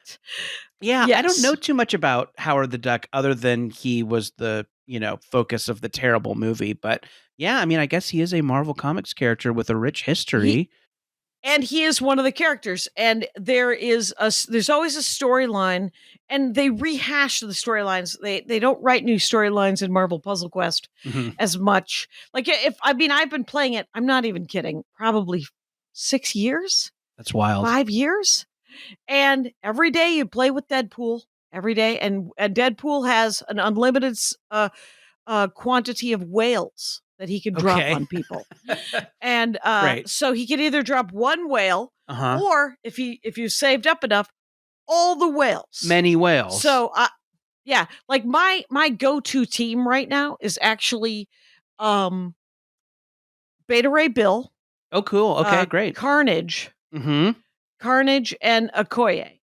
Yeah, yes. I don't know too much about Howard the Duck other than he was the, focus of the terrible movie. But yeah, I mean, I guess he is a Marvel Comics character with a rich history. And he is one of the characters. And there's always a storyline, and they rehash the storylines. They don't write new storylines in Marvel Puzzle Quest as much. Like I've been playing it, I'm not even kidding, probably 6 years. That's wild. 5 years. And every day you play with Deadpool every day. And Deadpool has an unlimited quantity of whales that he can drop on people. And so he can either drop one whale or if you saved up enough, all the whales. Many whales. So yeah, like my go-to team right now is actually Beta Ray Bill. Oh, cool. Okay, great. Carnage. Carnage and Okoye.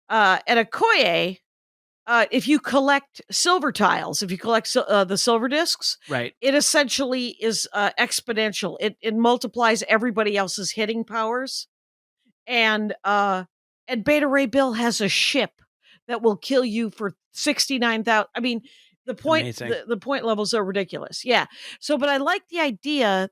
And Okoye, if you collect silver tiles, if you collect the silver discs, right, it essentially is exponential. It multiplies everybody else's hitting powers. And Beta Ray Bill has a ship that will kill you for 69,000. I mean, the point levels are ridiculous. Yeah. So, but I like the idea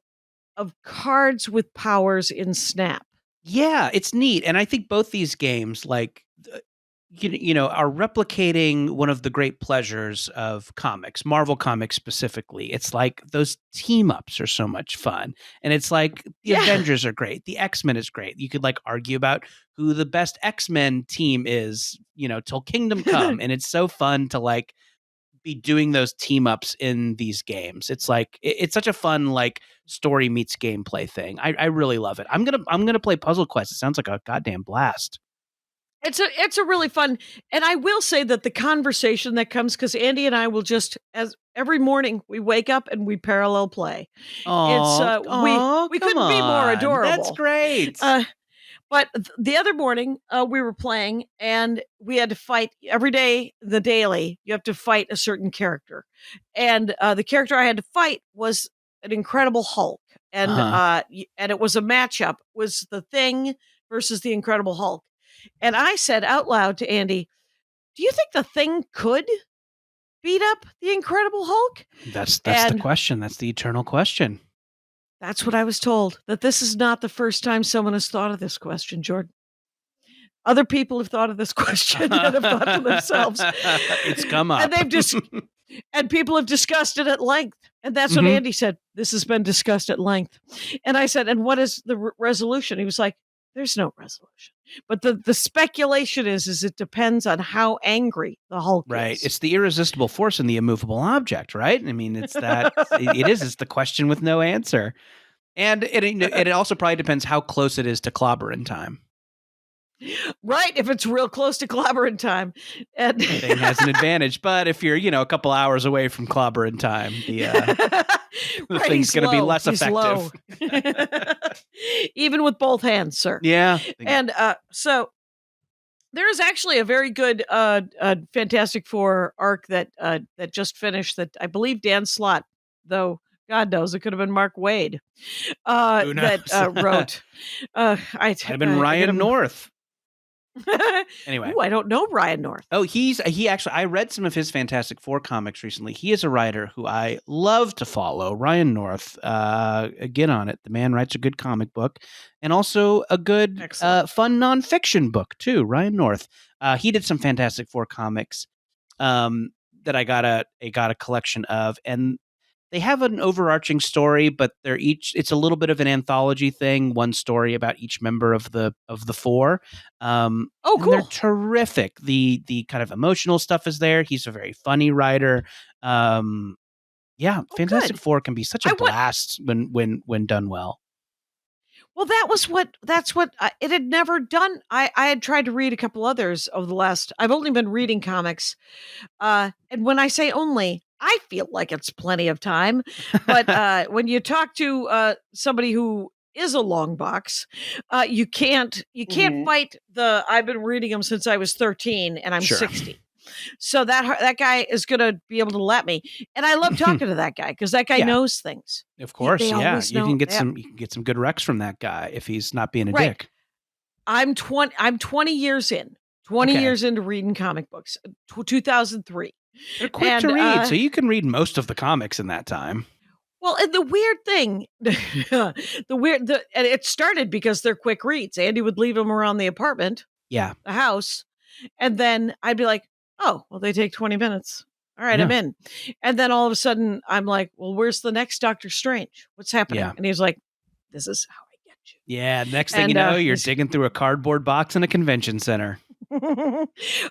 of cards with powers in Snap. Yeah, it's neat. And I think both these games, like, are replicating one of the great pleasures of comics, Marvel Comics specifically. It's like those team ups are so much fun. And it's like the Avengers are great. The X-Men is great. You could like argue about who the best X-Men team is, till Kingdom Come. And it's so fun to like be doing those team ups in these games. It's like it's such a fun like story meets gameplay thing. I really love it. I'm gonna play Puzzle Quest. It sounds like a goddamn blast. It's a really fun, and I will say that the conversation that comes, because Andy and I will just, as every morning we wake up and we parallel play. We couldn't be more adorable. That's great. But the other morning, we were playing, and we had to fight every day. The daily, you have to fight a certain character, and the character I had to fight was an Incredible Hulk, and it was a matchup. Was the Thing versus the Incredible Hulk, and I said out loud to Andy, "Do you think the Thing could beat up the Incredible Hulk?" That's the question. That's the eternal question. That's what I was told, that this is not the first time someone has thought of this question, Jordan. Other people have thought of this question and have thought to themselves. It's come up. And and people have discussed it at length. And that's what Andy said. This has been discussed at length. And I said, and what is the resolution? He was like, there's no resolution. But the speculation is it depends on how angry the Hulk is. Right. It's the irresistible force in the immovable object, right? I mean, it's that. It's the question with no answer. And it also probably depends how close it is to clobbering time. Right. If it's real close to clobbering time. And Thing has an advantage. But if you're, a couple hours away from clobbering time, the thing's going to be less effective. Even with both hands, sir. Yeah. And so there is actually a very good Fantastic Four arc that just finished that I believe Dan Slott, though God knows it could have been Mark Waid, that wrote. I'd have been Ryan North. Anyway. Ooh, I don't know Ryan North. Oh, he actually, I read some of his Fantastic Four comics recently. He is a writer who I love to follow. Ryan North, get on it. The man writes a good comic book and also a good fun nonfiction book too. Ryan North. He did some Fantastic Four comics that I got a collection of, and they have an overarching story, but it's a little bit of an anthology thing. One story about each member of the four. Cool! They're terrific. The kind of emotional stuff is there. He's a very funny writer. Fantastic Four can be such a blast when done well. Well, that's what it had never done. I had tried to read a couple others over the last. I've only been reading comics, and when I say only, I feel like it's plenty of time. But when you talk to somebody who is a long box, you can't fight the. I've been reading them since I was 13, and I'm 60. So that guy is going to be able to let me. And I love talking to that guy because that guy knows things. Of course, They yeah. always You know. can get some good recs from that guy if he's not being a dick. I'm 20 years in. 20 years into reading comic books. 2003. They're quick to read, so you can read most of the comics in that time. Well, and the weird thing, and it started because they're quick reads. Andy would leave them around the apartment, the house, and then I'd be like, "Oh, well, they take 20 minutes. All right, I'm in." And then all of a sudden, I'm like, "Well, where's the next Doctor Strange? What's happening?" And he was like, "This is how I get you." Yeah, next thing you know, you're digging through a cardboard box in a convention center.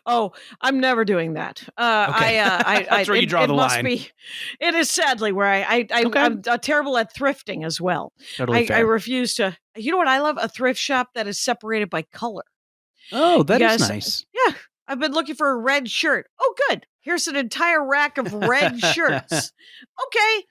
Oh, I'm never doing that. That's where you draw the line. It is sadly where I'm terrible at thrifting as well. Totally fair. I refuse to. You know what? I love a thrift shop that is separated by color. Oh, that is nice. Yeah, I've been looking for a red shirt. Oh, good. Here's an entire rack of red shirts. Okay.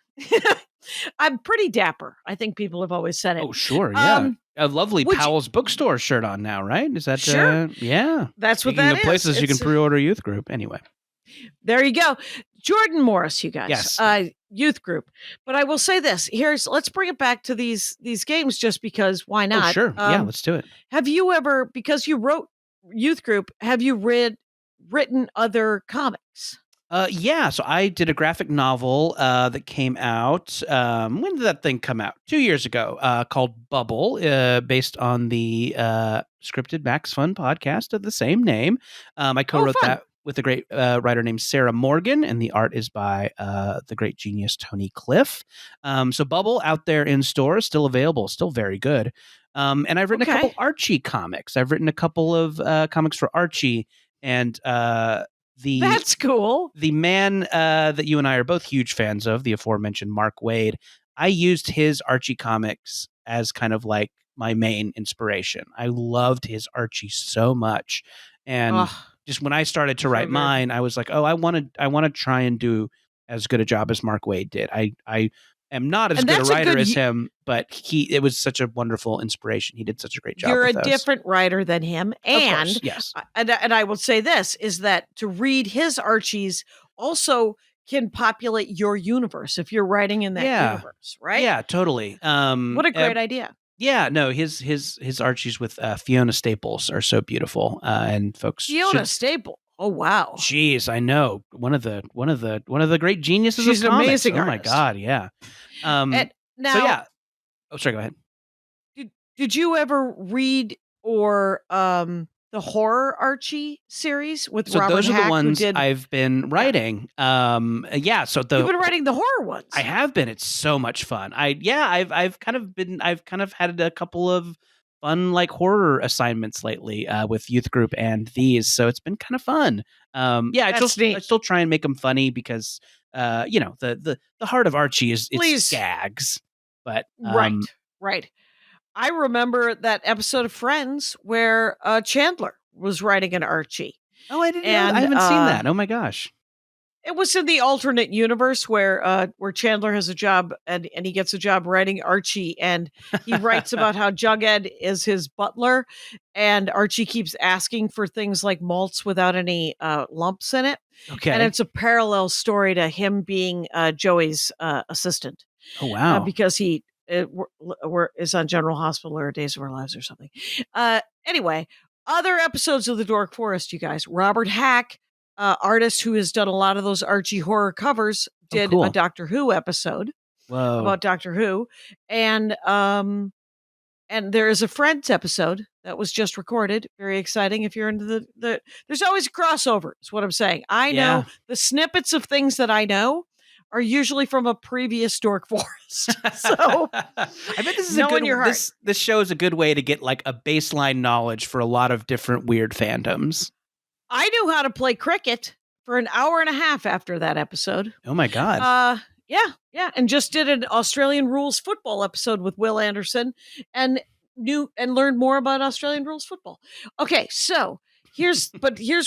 I'm pretty dapper. I think people have always said it. Oh, sure. Yeah. A lovely Powell's Bookstore shirt on now, right? Is that sure? Yeah. That's Speaking what that of places you can pre-order Youth Group. Anyway. There you go. Jordan Morris, you guys. Yes. Youth Group. But I will say this. Let's bring it back to these games just because why not? Oh, sure. Yeah, let's do it. Have you ever, because you wrote Youth Group, have you written other comics? Yeah, so I did a graphic novel that came out. When did that thing come out? 2 years ago, called Bubble, based on the scripted Max Fun podcast of the same name. I co-wrote that with a great writer named Sarah Morgan, and the art is by the great genius Tony Cliff. So Bubble out there in stores, still available, still very good. And I've written a couple Archie comics. I've written a couple of comics for Archie, and that's cool. The man that you and I are both huge fans of, the aforementioned Mark Waid, I used his Archie comics as kind of like my main inspiration. I loved his Archie so much. And just when I started to write mine, I was like, oh, I want to try and do as good a job as Mark Waid did. I am not as good a writer as him, but it was such a wonderful inspiration. He did such a great job. You're a different writer than him. And course, yes. And I will say this is that to read his Archies also can populate your universe if you're writing in that universe, right? Yeah, totally. What a great idea. Yeah, no, his Archies with Fiona Staples are so beautiful, and folks. Fiona Staples. Oh wow! Jeez, I know one of the great geniuses. She's of an comics. amazing Oh artist. my god, yeah. And now, so yeah. Oh, sorry. Go ahead. Did you ever read or the horror Archie series with Robert those are Hack, the ones I've been writing. Yeah. So you've been writing the horror ones. I have been. It's so much fun. I've kind of had a couple of fun like horror assignments lately with Youth Group and these, so it's been kind of fun. I still try and make them funny because the heart of Archie is gags, but right. I remember that episode of Friends where Chandler was writing an Archie. Oh, I didn't know. I haven't seen that. Oh my gosh. It was in the alternate universe where Chandler has a job and he gets a job writing Archie, and he writes about how Jughead is his butler, and Archie keeps asking for things like malts without any lumps in it. Okay. And it's a parallel story to him being Joey's assistant. Oh, wow. Because he is on General Hospital or Days of Our Lives or something. Anyway, other episodes of the Dork Forest, you guys. Robert Hack, artist who has done a lot of those Archie horror covers, did a Doctor Who episode about Doctor Who, and there is a Friends episode that was just recorded. Very exciting. If you're into the there's always a crossover. Is what I'm saying. I know the snippets of things that I know are usually from a previous Dork Forest. So I bet this is this show is a good way to get like a baseline knowledge for a lot of different weird fandoms. I knew how to play cricket for an hour and a half after that episode. Oh my god. Yeah. And just did an Australian rules football episode with Will Anderson and learned more about Australian rules football. Okay, so here's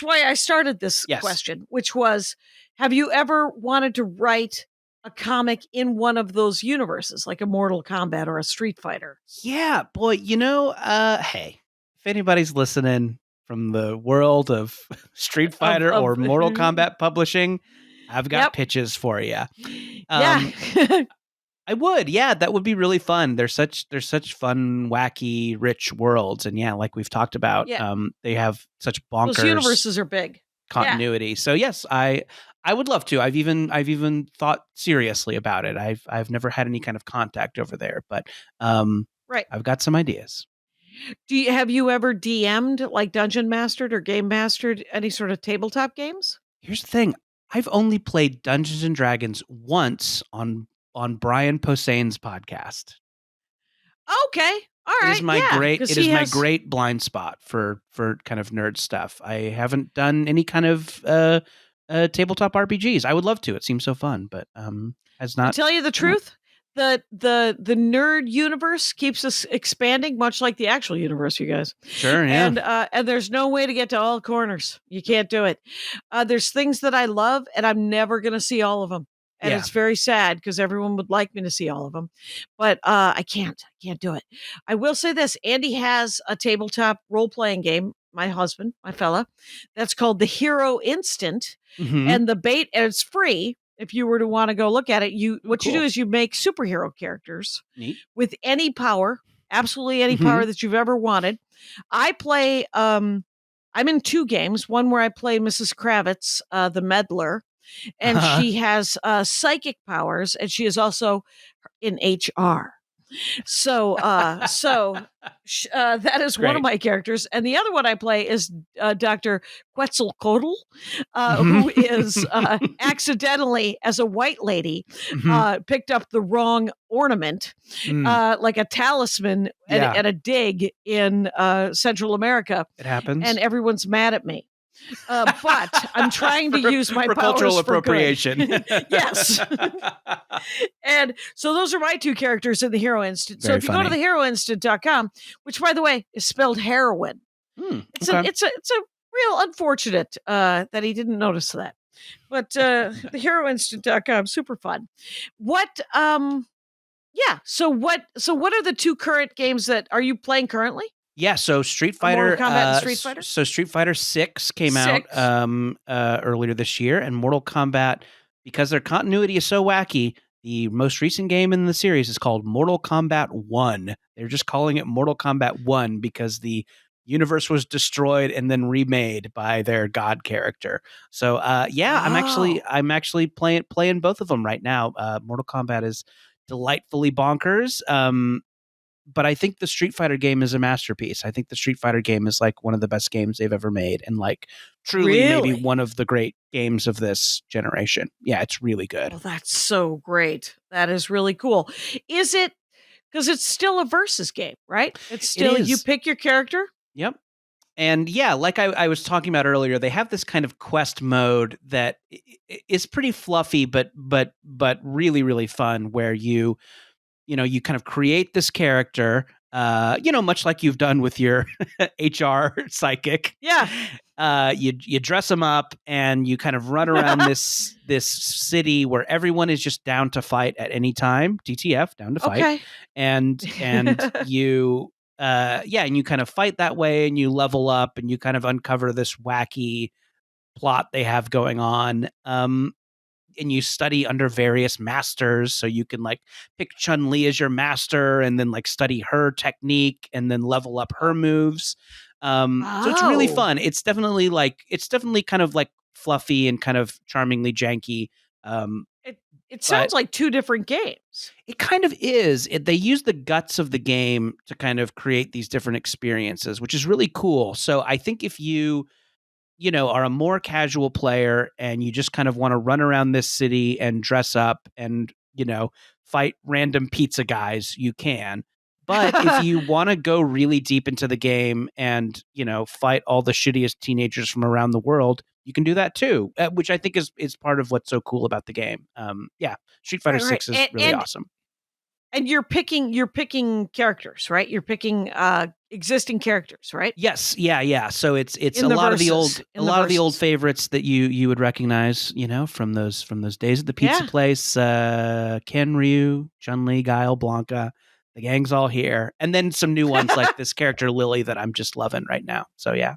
why I started this question, which was, have you ever wanted to write a comic in one of those universes, like a Mortal Kombat or a Street Fighter? Yeah, boy, hey, if anybody's listening, from the world of Street Fighter or Mortal Kombat publishing, I've got pitches for you. I would, yeah, that would be really fun. They're such fun, wacky, rich worlds, and yeah, like we've talked about, they have such bonkers. Those universes are big. Continuity. Yeah. So yes, I would love to. I've even thought seriously about it. I've never had any kind of contact over there, but I've got some ideas. Have you ever DM'd, like dungeon mastered or game mastered any sort of tabletop games? Here's the thing. I've only played Dungeons and Dragons once on Brian Posehn's podcast. Okay. All right. It is my great blind spot for kind of nerd stuff. I haven't done any kind of tabletop RPGs. I would love to. It seems so fun, but has not. To tell you the truth, the nerd universe keeps us expanding, much like the actual universe, you guys. Sure, yeah. And there's no way to get to all corners. You can't do it. There's things that I love, and I'm never going to see all of them. And it's very sad because everyone would like me to see all of them. But I can't do it. I will say this. Andy has a tabletop role-playing game, my husband, my fella, that's called The Hero Instant. Mm-hmm. And and it's free. If you were to want to go look at it, you do is you make superhero characters with any power, absolutely any power that you've ever wanted. I play, I'm in 2 games, one where I play Mrs. Kravitz, the meddler, and she has psychic powers, and she is also in HR. So that is one of my characters. And the other one I play is Dr. Quetzalcoatl, who is accidentally, as a white lady, picked up the wrong ornament, like a talisman at a dig in Central America. It happens. And everyone's mad at me. But I'm trying to use my powers cultural appropriation. Yes. And so those are my 2 characters in the Hero Instant. So if you go to theheroinstant.com, which by the way is spelled heroin, it's a real unfortunate that he didn't notice that. But theheroinstant.com, super fun. So what are the 2 current games that are you playing currently? Yeah, so Street Fighter, Mortal Kombat and Street Fighter? So Street Fighter 6 came out earlier this year, and Mortal Kombat, because their continuity is so wacky, the most recent game in the series is called Mortal Kombat 1. They're just calling it Mortal Kombat 1 because the universe was destroyed and then remade by their god character. So I'm actually playing both of them right now. Mortal Kombat is delightfully bonkers. But I think the Street Fighter game is a masterpiece. I think the Street Fighter game is like one of the best games they've ever made, and like truly maybe one of the great games of this generation. Yeah, it's really good. Oh, that's so great. That is really cool. Is it, because it's still a versus game, right? It's still, you pick your character. Yep. And yeah, like I was talking about earlier, they have this kind of quest mode that is pretty fluffy, but really, really fun, where you kind of create this character, much like you've done with your HR psychic. Yeah. You dress them up and you kind of run around this city where everyone is just down to fight at any time. DTF, down to fight. Okay. And you and you kind of fight that way, and you level up, and you kind of uncover this wacky plot they have going on. And you study under various masters, so you can like pick Chun-Li as your master and then like study her technique and then level up her moves. So it's really fun. It's definitely kind of like fluffy and kind of charmingly janky. It sounds like 2 different games. It kind of is. They use the guts of the game to kind of create these different experiences, which is really cool. So I think if you are a more casual player and you just kind of want to run around this city and dress up and, fight random pizza guys, you can. But if you want to go really deep into the game and, fight all the shittiest teenagers from around the world, you can do that too, which I think is part of what's so cool about the game. Street Fighter 6 is really awesome. And you're picking characters, right? You're picking existing characters, right? Yes, yeah. So it's a lot of the old favorites that you would recognize, from those days at the pizza place. Ken, Ryu, Chun-Li, Guile, Blanca. The gang's all here, and then some new ones like this character Lily that I'm just loving right now. So yeah.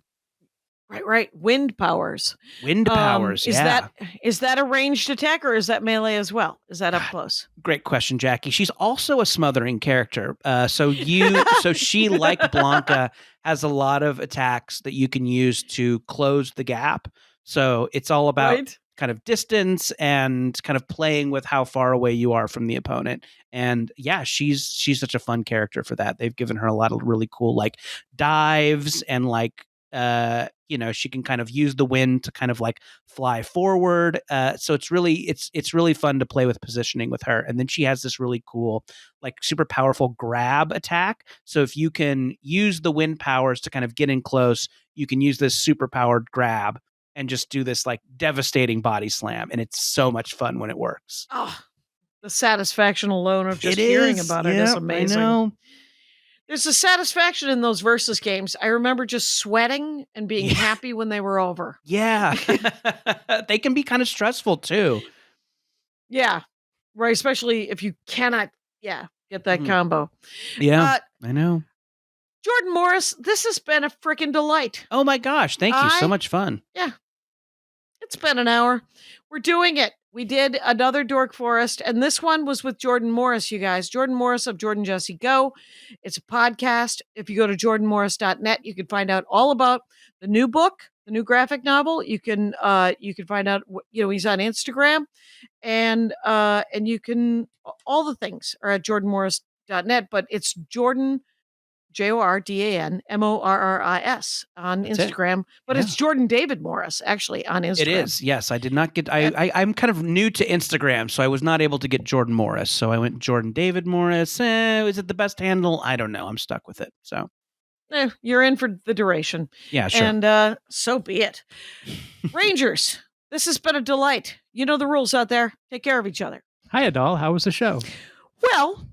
Right. Wind powers. Wind powers. Is that a ranged attack or is that melee as well? Is that up close? Great question, Jackie. She's also a smothering character. So she, like Blanca, has a lot of attacks that you can use to close the gap. So it's all about kind of distance and kind of playing with how far away you are from the opponent. And yeah, she's such a fun character for that. They've given her a lot of really cool like dives and like she can kind of use the wind to kind of like fly forward. So it's really fun to play with positioning with her. And then she has this really cool, like super powerful grab attack. So if you can use the wind powers to kind of get in close, you can use this super powered grab and just do this like devastating body slam. And it's so much fun when it works. Oh, the satisfaction alone of just hearing about it is amazing. I know. There's a satisfaction in those versus games. I remember just sweating and being happy when they were over. Yeah. They can be kind of stressful too. Yeah. Right. Especially if you cannot, get that combo. Yeah. I know. Jordan Morris, this has been a freaking delight. Oh my gosh. Thank you. So much fun. Yeah. It's been an hour. We're doing it. We did another Dork Forest, and this one was with Jordan Morris, you guys. Jordan Morris of Jordan Jesse Go. It's a podcast. If you go to jordanmorris.net, you can find out all about the new book, the new graphic novel. You can find out, he's on Instagram, and you can, all the things are at jordanmorris.net, but it's Jordan, JordanMorris on Instagram, but it's Jordan David Morris actually on Instagram. It is. Yes. I did not get, I'm kind of new to Instagram, so I was not able to get Jordan Morris. So I went Jordan David Morris. Is it the best handle? I don't know. I'm stuck with it. So you're in for the duration. Yeah, sure. And so be it. Rangers, this has been a delight. You know the rules out there. Take care of each other. Hi, Adal. How was the show? Well,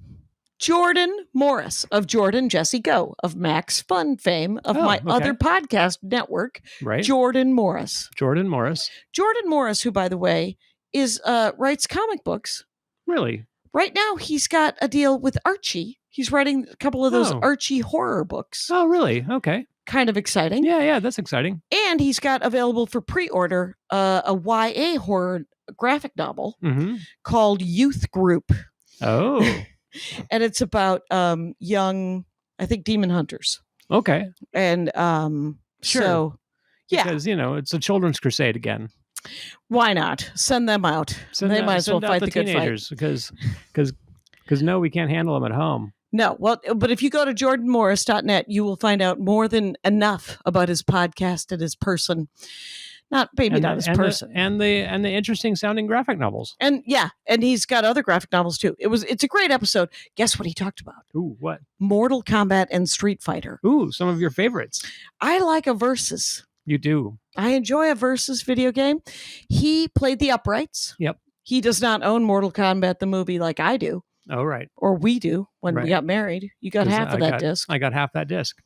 Jordan Morris of Jordan Jesse Go of Max Fun fame of my other podcast network, right? Jordan Morris. Jordan Morris, who, by the way, is writes comic books. Really? Right now, he's got a deal with Archie. He's writing a couple of those Archie horror books. Oh, really? Okay. Kind of exciting. Yeah, that's exciting. And he's got available for pre-order a YA horror graphic novel called Youth Group. Oh. And it's about young, I think, demon hunters. Okay. And sure. So, yeah. Because, it's a children's crusade again. Why not? Send them out. They might as well fight the good teenagers fight. Because no, we can't handle them at home. No. Well, but if you go to jordanmorris.net, you will find out more than enough about his podcast and his person. Not his person. And the interesting sounding graphic novels. And and he's got other graphic novels too. It's a great episode. Guess what he talked about? Ooh, what? Mortal Kombat and Street Fighter. Ooh, some of your favorites. I like a versus. You do. I enjoy a versus video game. He played the uprights. Yep. He does not own Mortal Kombat the movie like I do. Oh, right. Or we do when we got married. You got half of that disc. I got half that disc.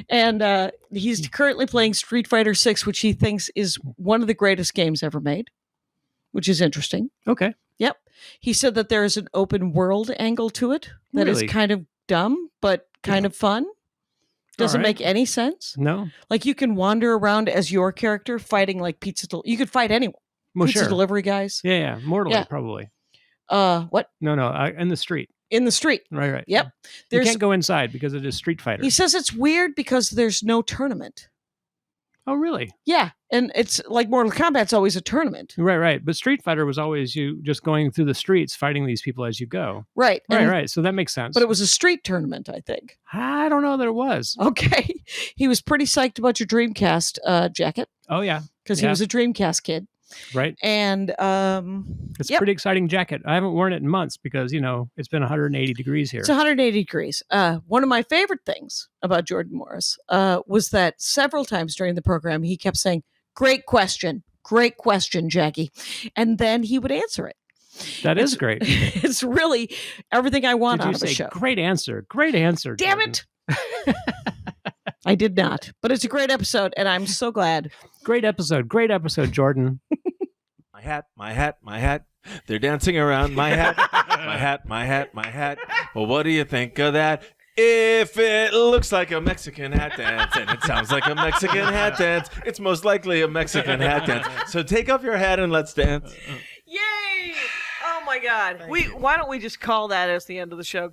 And he's currently playing Street Fighter 6, which he thinks is one of the greatest games ever made, which is interesting. Okay. Yep. He said that there is an open world angle to it that is kind of dumb, but kind of fun. Doesn't make any sense. No. Like you can wander around as your character fighting like you could fight anyone. Well, pizza delivery guys. Yeah. Mortally, probably. What? No. In the street. In the street. Right. Yep. You can't go inside because it is Street Fighter. He says it's weird because there's no tournament. Oh, really? Yeah. And it's like Mortal Kombat's always a tournament. Right. But Street Fighter was always you just going through the streets fighting these people as you go. Right. Right. So that makes sense. But it was a street tournament, I think. I don't know that it was. Okay. He was pretty psyched about your Dreamcast jacket. Oh, yeah. Because he was a Dreamcast kid. Right. And it's a pretty exciting jacket. I haven't worn it in months because, it's been 180 degrees here. It's 180 degrees. One of my favorite things about Jordan Morris was that several times during the program, he kept saying, great question, Jackie. And then he would answer it. That is great. It's really everything I want out of a show. Great answer. Damn it. I did not, but it's a great episode, and I'm so glad. Great episode, Jordan. My hat. They're dancing around my hat. My hat. Well, what do you think of that? If it looks like a Mexican hat dance and it sounds like a Mexican hat dance, it's most likely a Mexican hat dance. So take off your hat and let's dance. Yay! Oh my God. Why don't we just call that as the end of the show?